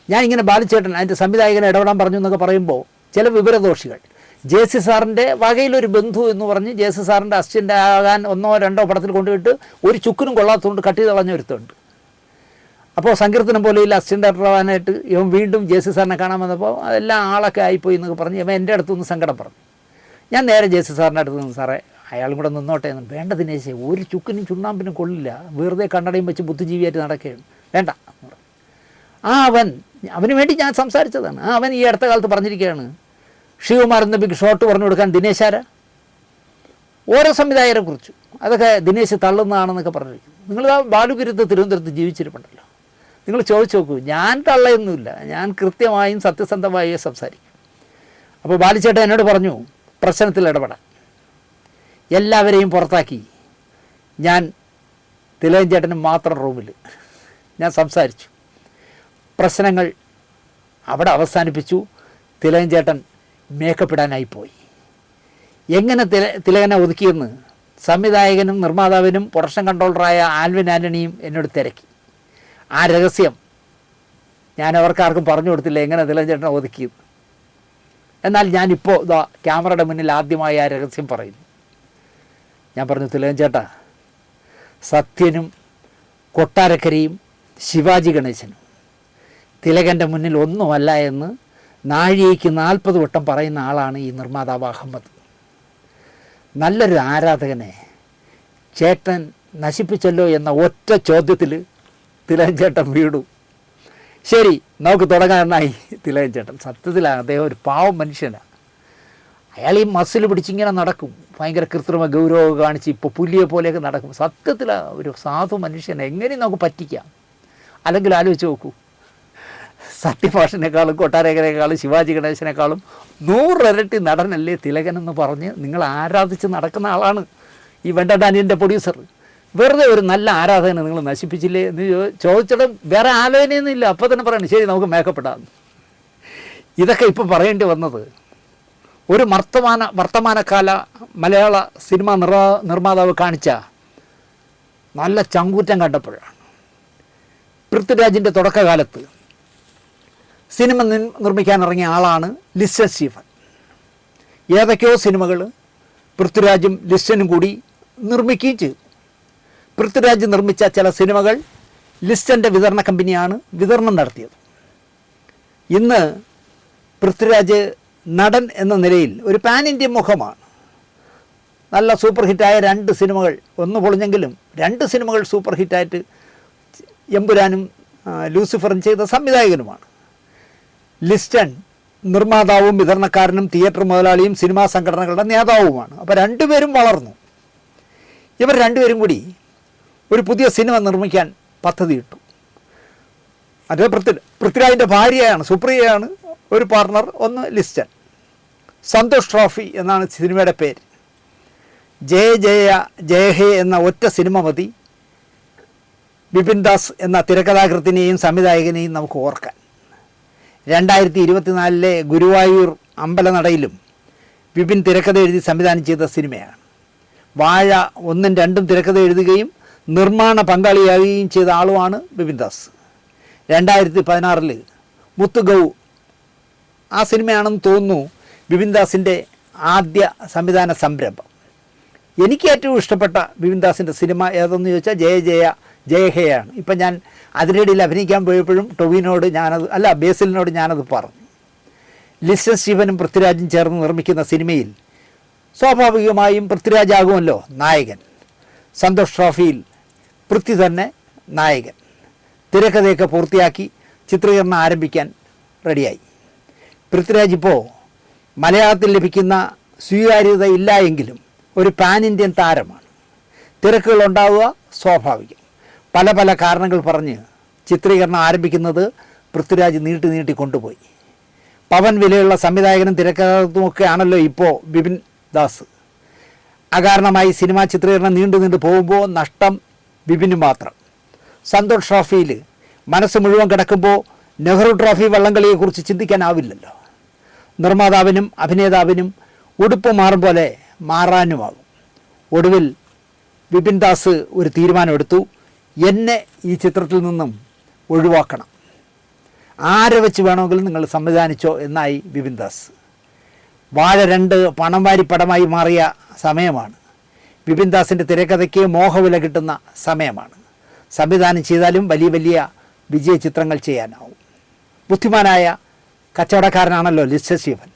Speaker 1: ഞാനിങ്ങനെ ബാലുചേട്ടൻ അതിൻ്റെ സംവിധായകനെ ഇടപെടാൻ പറഞ്ഞു എന്നൊക്കെ പറയുമ്പോൾ ചില വിവരദോഷികൾ ജെ.സി. സാറിൻ്റെ വകയിലൊരു ബന്ധു എന്ന് പറഞ്ഞ് ജെ.സി. സാറിൻ്റെ അസിസ്റ്റൻ്റ് ആകാൻ 1 or 2 പടത്തിൽ കൊണ്ടുപോയിട്ട് ഒരു ചുക്കിനും കൊള്ളാത്തതുകൊണ്ട് കട്ട് ചെയ്ത് കളഞ്ഞ ഒരുത്തുണ്ട്. അപ്പോൾ സങ്കീർത്തനം പോലെയില്ല അസിസ്റ്റൻ്റ് ഡയറക്ടർ ആവാനായിട്ട് ഇവൻ വീണ്ടും ജെ.സി. സാറിനെ കാണാൻ വന്നപ്പോൾ അതെല്ലാം ആളൊക്കെ ആയിപ്പോയി എന്നൊക്കെ പറഞ്ഞ് ഇവൻ എൻ്റെ അടുത്തുനിന്ന് സങ്കടം പറഞ്ഞു. ഞാൻ നേരെ ജേസി സാറിൻ്റെ അടുത്ത് നിന്ന്, സാറേ അയാളും കൂടെ നിന്നോട്ടെ എന്ന്. വേണ്ട ദിനേശേ, ഒരു ചുക്കിനും ചുണ്ണാമ്പിനും കൊള്ളില്ല, വെറുതെ കണ്ണടയും വെച്ച് ബുദ്ധിജീവിയായിട്ട് നടക്കുകയാണ്, വേണ്ട. അവന് വേണ്ടി ഞാൻ സംസാരിച്ചതാണ്. അവൻ ഈ അടുത്ത കാലത്ത് പറഞ്ഞിരിക്കുകയാണ്, ശിവകുമാർ എന്ന ബിഗ് ഷോട്ട് പറഞ്ഞു കൊടുക്കാൻ ദിനേശാര ഓരോ സംവിധായകരെ കുറിച്ചു അതൊക്കെ ദിനേശ് തള്ളുന്നതാണെന്നൊക്കെ പറഞ്ഞിരിക്കുന്നു. നിങ്ങൾ ആ ബാലുഗിരുത്ത് തിരുവനന്തപുരത്ത് ജീവിച്ചിരിപ്പുണ്ടല്ലോ, നിങ്ങൾ ചോദിച്ചു നോക്കൂ. ഞാൻ തള്ളയൊന്നുമില്ല, ഞാൻ കൃത്യമായും സത്യസന്ധമായും സംസാരിക്കും. അപ്പോൾ ബാലുചേട്ടൻ എന്നോട് പറഞ്ഞു പ്രശ്നത്തിൽ ഇടപെടാൻ. എല്ലാവരെയും പുറത്താക്കി ഞാൻ തിലകൻ ചേട്ടനും മാത്രം റൂമിൽ ഞാൻ സംസാരിച്ചു. പ്രശ്നങ്ങൾ അവിടെ അവസാനിപ്പിച്ചു. തിലകൻ ചേട്ടൻ മേക്കപ്പ് ഇടാനായിപ്പോയി. എങ്ങനെ തിലകനെ ഒതുക്കിയെന്ന് സംവിധായകനും നിർമ്മാതാവിനും പ്രൊഡക്ഷൻ കൺട്രോളറായ ആൽവിൻ ആൻ്റണിയും എന്നോട് തിരക്കി. ആ രഹസ്യം ഞാൻ അവർക്കാർക്കും പറഞ്ഞു കൊടുത്തില്ല, എങ്ങനെ തിലകൻ ചേട്ടനെ ഒതുക്കിയെന്ന്. എന്നാൽ ഞാനിപ്പോൾ ഇതാ ക്യാമറയുടെ മുന്നിൽ ആദ്യമായി ആ രഹസ്യം പറയുന്നു. ഞാൻ പറഞ്ഞു, തിലകൻ ചേട്ടാ, സത്യനും കൊട്ടാരക്കരയും ശിവാജി ഗണേശനും തിലകൻ്റെ മുന്നിൽ ഒന്നുമല്ല എന്ന് നാഴികയ്ക്ക് 40 വട്ടം പറയുന്ന ആളാണ് ഈ നിർമ്മാതാവ് അഹമ്മദ്. നല്ലൊരു ആരാധകനെ ചേട്ടൻ നശിപ്പിച്ചല്ലോ എന്ന ഒറ്റ ചോദ്യത്തിൽ തിലകൻ ചേട്ടൻ വീടു. ശരി, നമുക്ക് തുടങ്ങാമെന്നായി തിലകൻ ചേട്ടൻ. സത്യത്തിലാണ് അദ്ദേഹം ഒരു പാവം മനുഷ്യനാണ്. അയാൾ ഈ മസിൽ പിടിച്ചിങ്ങനെ നടക്കും, ഭയങ്കര കൃത്രിമ ഗൗരവം കാണിച്ച് ഇപ്പോൾ പുലിയെ പോലെയൊക്കെ നടക്കും. സത്യത്തിലാണ് ഒരു സാധു മനുഷ്യനെ എങ്ങനെയും നമുക്ക് പറ്റിക്കാം. അല്ലെങ്കിൽ ആലോചിച്ച് നോക്കൂ, സത്യഭാഷനേക്കാളും കൊട്ടാരക്കരേക്കാളും ശിവാജി ഗണേശനേക്കാളും 100 ഇരട്ടി നടനല്ലേ തിലകനെന്ന് പറഞ്ഞ് നിങ്ങൾ ആരാധിച്ച് നടക്കുന്ന ആളാണ് ഈ വെണ്ട ഡാനിയൻ്റെ പ്രൊഡ്യൂസർ. വെറുതെ ഒരു നല്ല ആരാധകനെ നിങ്ങൾ നശിപ്പിച്ചില്ലേ എന്ന് ചോദിച്ചിട്ട് വേറെ ആലോചനയൊന്നും ഇല്ല. അപ്പോൾ തന്നെ പറയണം, ശരി നമുക്ക് മേക്കപ്പ് ഇടാം. ഇതൊക്കെ ഇപ്പോൾ പറയേണ്ടി വന്നത് ഒരു വർത്തമാനകാല മലയാള സിനിമ നിർമ്മാതാവ് കാണിച്ച നല്ല ചങ്കൂറ്റം കണ്ടപ്പോഴാണ്. പൃഥ്വിരാജിൻ്റെ തുടക്കകാലത്ത് സിനിമ നിർമ്മിക്കാനിറങ്ങിയ ആളാണ് ലിസ്റ്റൻ സ്റ്റീഫൻ. ഏതൊക്കെയോ സിനിമകൾ പൃഥ്വിരാജും ലിസ്റ്റനും കൂടി നിർമ്മിക്കുകയും ചെയ്തു. പൃഥ്വിരാജ് നിർമ്മിച്ച ചില സിനിമകൾ ലിസ്റ്റൻ്റെ വിതരണ കമ്പനിയാണ് വിതരണം നടത്തിയത്. ഇന്ന് പൃഥ്വിരാജ് നടൻ എന്ന നിലയിൽ ഒരു പാൻ ഇന്ത്യൻ മുഖമാണ്. നല്ല സൂപ്പർ ഹിറ്റായ 2 സിനിമകൾ, ഒന്ന് പൊളിഞ്ഞെങ്കിലും 2 സിനിമകൾ സൂപ്പർ ഹിറ്റായിട്ട് എമ്പുരാനും ലൂസിഫറും ചെയ്ത സംവിധായകനുമാണ്. ലിസ്റ്റൺ നിർമ്മാതാവും വിതരണക്കാരനും തിയേറ്റർ മുതലാളിയും സിനിമാ സംഘടനകളുടെ നേതാവുമാണ്. അപ്പോൾ 2 പേരും വളർന്നു. ഇവർ 2 പേരും കൂടി ഒരു പുതിയ സിനിമ നിർമ്മിക്കാൻ പദ്ധതിയിട്ടു. അത് പൃഥ്വിരാജിൻ്റെ ഭാര്യയാണ്, സുപ്രിയയാണ് ഒരു പാർട്ണർ, ഒന്ന് ലിസ്റ്റൺ. സന്തോഷ് ട്രോഫി എന്നാണ് സിനിമയുടെ പേര്. ജയ ജയ ജയ ഹേ എന്ന ഒറ്റ സിനിമ മതി ബിപിൻ ദാസ് എന്ന തിരക്കഥാകൃത്തിനെയും സംവിധായകനെയും നമുക്ക് ഓർക്കാൻ. 2024 ഗുരുവായൂർ അമ്പലനടയിലും ബിപിൻ തിരക്കഥ എഴുതി സംവിധാനം ചെയ്ത സിനിമയാണ്. വാഴ 1ഉം 2ഉം തിരക്കഥ എഴുതുകയും നിർമ്മാണ പങ്കാളിയാകുകയും ചെയ്ത ആളുമാണ് ബിപിൻ ദാസ്. 2016 മുത്തുഗൗ ആ സിനിമയാണെന്ന് തോന്നുന്നു ബിപിൻ ദാസിൻ്റെ ആദ്യ സംവിധാന സംരംഭം. എനിക്ക് ഏറ്റവും ഇഷ്ടപ്പെട്ട ബിപിൻ ദാസിൻ്റെ സിനിമ ഏതെന്ന് ചോദിച്ചാൽ ജയ ജയ ജയ ഹേ ആണ്. ഇപ്പം ഞാൻ അതിനിടയിൽ അഭിനയിക്കാൻ പോയപ്പോഴും ടൊവിനോട് ബേസിലിനോട് ഞാനത് പറഞ്ഞു. ലിസ്റ്റൻ സ്റ്റീഫനും പൃഥ്വിരാജും ചേർന്ന് നിർമ്മിക്കുന്ന സിനിമയിൽ സ്വാഭാവികമായും പൃഥ്വിരാജാകുമല്ലോ നായകൻ. സന്തോഷ് ട്രോഫിയിൽ പൃഥ്വി തന്നെ നായകൻ. തിരക്കഥയൊക്കെ പൂർത്തിയാക്കി ചിത്രീകരണം ആരംഭിക്കാൻ റെഡിയായി. പൃഥ്വിരാജ് ഇപ്പോൾ മലയാളത്തിൽ ലഭിക്കുന്ന സ്വീകാര്യത ഇല്ല എങ്കിലും ഒരു പാൻ ഇന്ത്യൻ താരമാണ്. തിരക്കുകളുണ്ടാവുക സ്വാഭാവികം. പല പല കാരണങ്ങൾ പറഞ്ഞ് ചിത്രീകരണം ആരംഭിക്കുന്നത് പൃഥ്വിരാജ് നീട്ടി കൊണ്ടുപോയി. പവൻ വിലയുള്ള സംവിധായകനും തിരക്കഥയുമൊക്കെ ആണല്ലോ ഇപ്പോൾ ബിപിൻ ദാസ്. അകാരണമായി സിനിമാ ചിത്രീകരണം നീണ്ടു പോകുമ്പോൾ നഷ്ടം ബിപിന് മാത്രം. സന്തോഷ് ട്രോഫിയിൽ മനസ്സ് മുഴുവൻ കിടക്കുമ്പോൾ നെഹ്റു ട്രോഫി വള്ളംകളിയെക്കുറിച്ച് ചിന്തിക്കാനാവില്ലല്ലോ. നിർമ്മാതാവിനും അഭിനേതാവിനും ഉടുപ്പ് മാറും പോലെ മാറാനുമാകും. ഒടുവിൽ ബിപിൻ ദാസ് ഒരു തീരുമാനമെടുത്തു, എന്നെ ഈ ചിത്രത്തിൽ നിന്നും ഒഴിവാക്കണം, ആരെ വെച്ച് വേണമെങ്കിലും നിങ്ങൾ സംവിധാനിച്ചോ എന്നായി ബിപിൻ ദാസ്. വാഴ 2 പണം വാരി പടമായി മാറിയ സമയമാണ്. ബിപിൻ ദാസിൻ്റെ തിരക്കഥയ്ക്ക് മോഹവില കിട്ടുന്ന സമയമാണ്. സംവിധാനം ചെയ്താലും വലിയ വിജയ ചിത്രങ്ങൾ ചെയ്യാനാവും. ബുദ്ധിമാനായ കച്ചവടക്കാരനാണല്ലോ ലിസ്റ്റൻ സ്റ്റീഫൻ.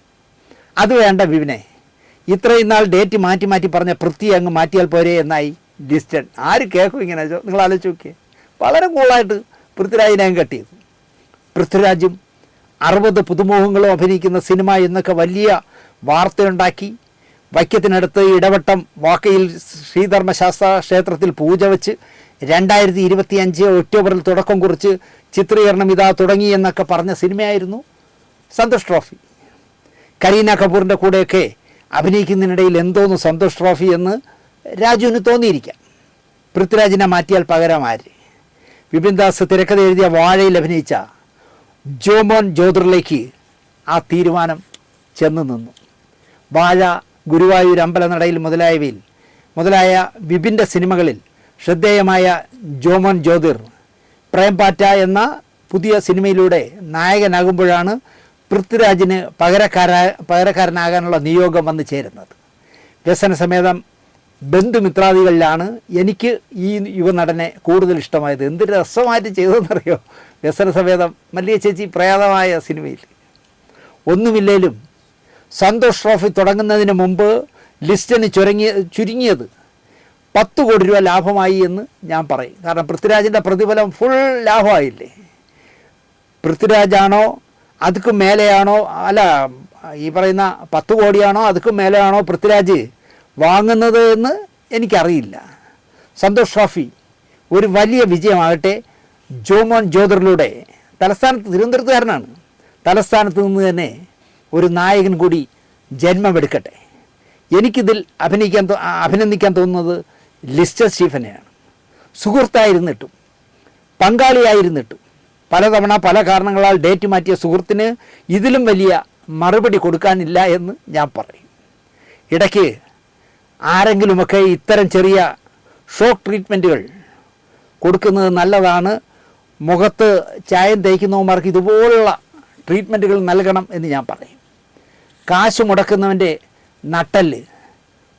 Speaker 1: അത് വേണ്ട ബിപിനെ, ഇത്രയും നാൾ ഡേറ്റ് മാറ്റി മാറ്റി പറഞ്ഞ പൃഥ്വി അങ്ങ് മാറ്റിയാൽ പോരെ എന്നായി ലിസ്റ്റൺ. ആര് കേൾക്കും ഇങ്ങനെ? നിങ്ങൾ ആലോചിച്ച് നോക്കിയേ. വളരെ കൂളായിട്ട് പൃഥ്വിരാജിനെ അങ്ങ് കട്ട് ചെയ്തു. പൃഥ്വിരാജും 60 പുതുമുഖങ്ങളും അഭിനയിക്കുന്ന സിനിമ എന്നൊക്കെ വലിയ വാർത്തയുണ്ടാക്കി. വൈക്കത്തിനടുത്ത് ഇടവട്ടം വാക്കയിൽ ശ്രീധർമ്മശാസ്ത്ര ക്ഷേത്രത്തിൽ പൂജ വെച്ച് 2025 ഒക്ടോബറിൽ തുടക്കം കുറിച്ച് ചിത്രീകരണം ഇതാ തുടങ്ങി എന്നൊക്കെ പറഞ്ഞ സിനിമയായിരുന്നു സന്തോഷ് ട്രോഫി. കരീന കപൂറിൻ്റെ കൂടെയൊക്കെ അഭിനയിക്കുന്നതിനിടയിൽ എന്തോന്ന് സന്തോഷ് ട്രോഫി എന്ന് രാജുവിന് തോന്നിയിരിക്കാം. പൃഥ്വിരാജിനെ മാറ്റിയാൽ പകരം ആര്? വിപിൻ ദാസ് തിരക്കഥ എഴുതിയ വാഴയിൽ അഭിനയിച്ച ജോമോൻ ജ്യോതിറിലേക്ക് ആ തീരുമാനം ചെന്ന് നിന്നു. വാഴ, ഗുരുവായൂർ അമ്പലനടയിൽ മുതലായ വിപിൻ്റെ സിനിമകളിൽ ശ്രദ്ധേയമായ ജോമോൻ ജ്യോതിർ പ്രേംപാറ്റ എന്ന പുതിയ സിനിമയിലൂടെ നായകനാകുമ്പോഴാണ് പൃഥ്വിരാജിന് പകരക്കാരനാകാനുള്ള നിയോഗം വന്നു ചേരുന്നത്. വ്യസനസമേതം ബന്ധുമിത്രാദികളിലാണ് എനിക്ക് ഈ യുവനടനെ കൂടുതൽ ഇഷ്ടമായത്. എന്ത് രസമായിട്ട് ചെയ്തതെന്നറിയോ? വ്യസനസമേതം മല്ലിക ചേച്ചി പ്രയാതമായ സിനിമയിൽ. ഒന്നുമില്ലേലും സന്തോഷ് ട്രോഫി തുടങ്ങുന്നതിന് മുമ്പ് ലിസ്റ്റിന് ചുരുങ്ങിയത് 10 കോടി രൂപ ലാഭമായി എന്ന് ഞാൻ പറയും. കാരണം പൃഥ്വിരാജിൻ്റെ പ്രതിഫലം ഫുൾ ലാഭമായില്ലേ. പൃഥ്വിരാജാണോ അതുക്കും മേലെയാണോ, അല്ല ഈ പറയുന്ന 10 കോടിയാണോ അതുക്കും മേലെയാണോ പൃഥ്വിരാജ് വാങ്ങുന്നത് എന്ന് എനിക്കറിയില്ല. സന്തോഷ് ട്രോഫി ഒരു വലിയ വിജയമാകട്ടെ. ജോമോൻ ജ്യോതിറിലൂടെ തലസ്ഥാനത്ത്, തിരുവനന്തപുരത്തുകാരനാണ്, തലസ്ഥാനത്ത് നിന്ന് തന്നെ ഒരു നായകൻ കൂടി ജന്മമെടുക്കട്ടെ. എനിക്കിതിൽ അഭിനന്ദിക്കാൻ തോന്നുന്നത് ലിസ്റ്റർ സ്റ്റീഫനെയാണ്. സുഹൃത്തായിരുന്നിട്ടും പങ്കാളിയായിരുന്നിട്ടും പലതവണ പല കാരണങ്ങളാൽ ഡേറ്റ് മാറ്റിയ സുഹൃത്തിന് ഇതിലും വലിയ മറുപടി കൊടുക്കാനില്ല എന്ന് ഞാൻ പറയും. ഇടയ്ക്ക് ആരെങ്കിലുമൊക്കെ ഇത്തരം ചെറിയ ഷോക്ക് ട്രീറ്റ്മെൻറ്റുകൾ കൊടുക്കുന്നത് നല്ലതാണ്. മുഖത്ത് ചായം തേക്കുന്നവന്മാർക്ക് ഇതുപോലുള്ള ട്രീറ്റ്മെൻറ്റുകൾ നൽകണം എന്ന് ഞാൻ പറയും. കാശ് മുടക്കുന്നവൻ്റെ നട്ടല്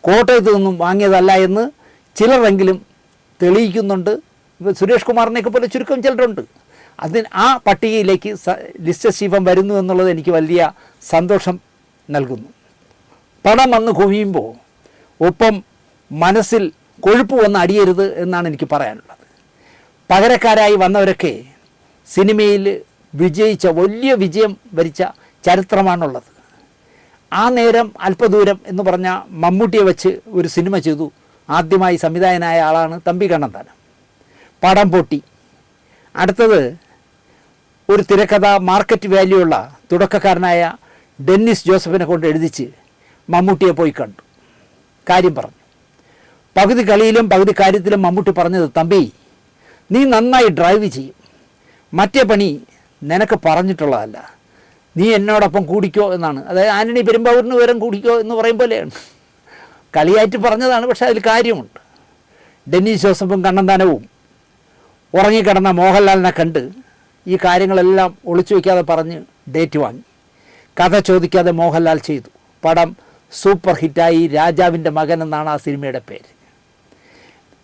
Speaker 1: കോട്ടയത്ത് നിന്നും വാങ്ങിയതല്ല എന്ന് ചിലരെങ്കിലും തെളിയിക്കുന്നുണ്ട്. സുരേഷ് കുമാറിനെയൊക്കെ പോലെ ചുരുക്കം ചിലരുണ്ട്. ആ പട്ടികയിലേക്ക് ലിസ്റ്റർ സ്റ്റീഫൻ വരുന്നു എന്നുള്ളത് എനിക്ക് വലിയ സന്തോഷം നൽകുന്നു. പണം വന്ന് കുവിയുമ്പോൾ ഒപ്പം മനസ്സിൽ കൊഴുപ്പ് വന്ന് അടിയരുത് എന്നാണ് എനിക്ക് പറയാനുള്ളത്. പകരക്കാരായി വന്നവരൊക്കെ സിനിമയിൽ വിജയിച്ച, വലിയ വിജയം വരിച്ച ചരിത്രമാണുള്ളത്. ആ നേരം അല്പദൂരം എന്ന് പറഞ്ഞ മമ്മൂട്ടിയെ വെച്ച് ഒരു സിനിമ ചെയ്തു. ആദ്യമായി സംവിധായകനായ ആളാണ് തമ്പി കണ്ണന്താനം. പടം പൊട്ടി. അടുത്തത് ഒരു തിരക്കഥ മാർക്കറ്റ് വാല്യൂ ഉള്ള തുടക്കക്കാരനായ ഡെന്നിസ് ജോസഫിനെ കൊണ്ട് എഴുതിച്ച് മമ്മൂട്ടിയെ പോയി കണ്ടു, കാര്യം പറഞ്ഞു. പകുതി കളിയിലും പകുതി കാര്യത്തിലും മമ്മൂട്ടി പറഞ്ഞത്, തമ്പി നീ നന്നായി ഡ്രൈവ് ചെയ്യും, മറ്റേ പണി നിനക്ക് പറഞ്ഞിട്ടുള്ളതല്ല, നീ എന്നോടൊപ്പം കൂടിക്കോ എന്നാണ്. അതായത് ആന്റണി പെരുമ്പാവൂരിന് വിവരം കൂടിക്കോ എന്ന് പറയും പോലെയാണ്. കളിയായിട്ട് പറഞ്ഞതാണ്, പക്ഷേ അതിൽ കാര്യമുണ്ട്. ഡെന്നിസ് ജോസഫും കണ്ണന്താനവും ഉറങ്ങിക്കിടന്ന മോഹൻലാലിനെ കണ്ട് ഈ കാര്യങ്ങളെല്ലാം ഒളിച്ചു വയ്ക്കാതെ പറഞ്ഞ് ഡേറ്റ് വാങ്ങി. കഥ ചോദിക്കാതെ മോഹൻലാൽ ചെയ്തു. പടം സൂപ്പർ ഹിറ്റായി. രാജാവിൻ്റെ മകൻ എന്നാണ് ആ സിനിമയുടെ പേര്.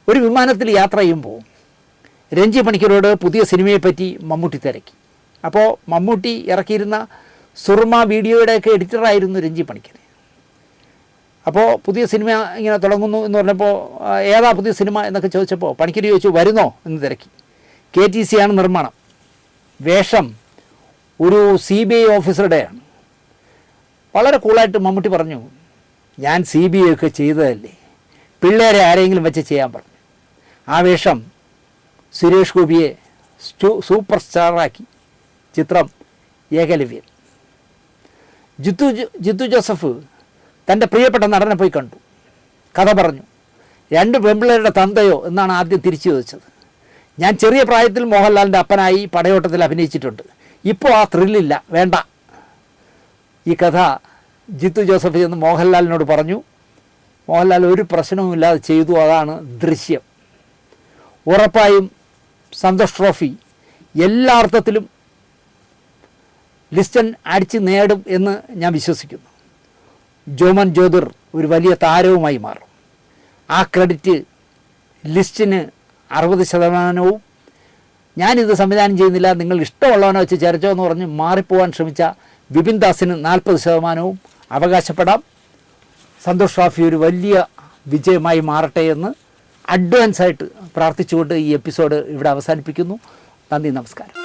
Speaker 1: ഒരു വിമാനത്തിൽ യാത്ര ചെയ്യുമ്പോൾ രഞ്ജി പണിക്കരോട് പുതിയ സിനിമയെപ്പറ്റി മമ്മൂട്ടി തിരക്കി. അപ്പോൾ മമ്മൂട്ടി ഇറക്കിയിരുന്ന സുർമ വീഡിയോയുടെയൊക്കെ എഡിറ്ററായിരുന്നു രഞ്ജി പണിക്കർ. അപ്പോൾ പുതിയ സിനിമ ഇങ്ങനെ തുടങ്ങുന്നു എന്ന് പറഞ്ഞപ്പോൾ ഏതാ പുതിയ സിനിമ എന്നൊക്കെ ചോദിച്ചപ്പോൾ പണിക്കർ ചോദിച്ചു, വരുന്നോ എന്ന് തിരക്കി. KTC ആണ് നിർമ്മാണം. വേഷം ഒരു CBI ഓഫീസറുടെയാണ്. വളരെ കൂളായിട്ട് മമ്മൂട്ടി പറഞ്ഞു, ഞാൻ CBI ഒക്കെ ചെയ്തതല്ലേ, പിള്ളേരെ ആരെങ്കിലും വെച്ച് ചെയ്യാൻ പറഞ്ഞു. ആ വേഷം സുരേഷ് ഗോപിയെ സൂപ്പർ സ്റ്റാറാക്കി. ചിത്രം ഏകലവ്യൻ. ജിത്തു ജോസഫ് തൻ്റെ പ്രിയപ്പെട്ട നടനെ പോയി കണ്ടു, കഥ പറഞ്ഞു. 2 പെൺപിള്ളേരുടെ തന്തയോ എന്നാണ് ആദ്യം തിരിച്ചു ചോദിച്ചത്. ഞാൻ ചെറിയ പ്രായത്തിൽ മോഹൻലാലിൻ്റെ അപ്പനായി പടയോട്ടത്തിൽ അഭിനയിച്ചിട്ടുണ്ട്, ഇപ്പോൾ ആ ത്രില്ലില്ല, വേണ്ട. ഈ കഥ ജിത്തു ജോസഫ് എന്ന് മോഹൻലാലിനോട് പറഞ്ഞു. മോഹൻലാൽ ഒരു പ്രശ്നവുമില്ലാതെ ചെയ്തു. അതാണ് ദൃശ്യം. ഉറപ്പായും സന്തോഷ് ട്രോഫി എല്ലാ അർത്ഥത്തിലും ലിസ്റ്റൺ അടിച്ച് നേടും എന്ന് ഞാൻ വിശ്വസിക്കുന്നു. ജോമോൻ ജ്യോതിർ ഒരു വലിയ താരവുമായി മാറും. ആ ക്രെഡിറ്റ് ലിസ്റ്റിന് 60%. ഞാനിത് സംവിധാനം ചെയ്യുന്നില്ല, നിങ്ങൾ ഇഷ്ടമുള്ളവനെ വെച്ച് ചേർച്ചോ എന്ന് പറഞ്ഞ് മാറിപ്പോകാൻ ശ്രമിച്ച വിപിൻ ദാസിന് 40% അവകാശപ്പെടാം. സന്തോഷ് ട്രോഫി ഒരു വലിയ വിജയമായി മാറട്ടെ എന്ന് അഡ്വാൻസായിട്ട് പ്രാർത്ഥിച്ചുകൊണ്ട് ഈ എപ്പിസോഡ് ഇവിടെ അവസാനിപ്പിക്കുന്നു. നന്ദി, നമസ്കാരം.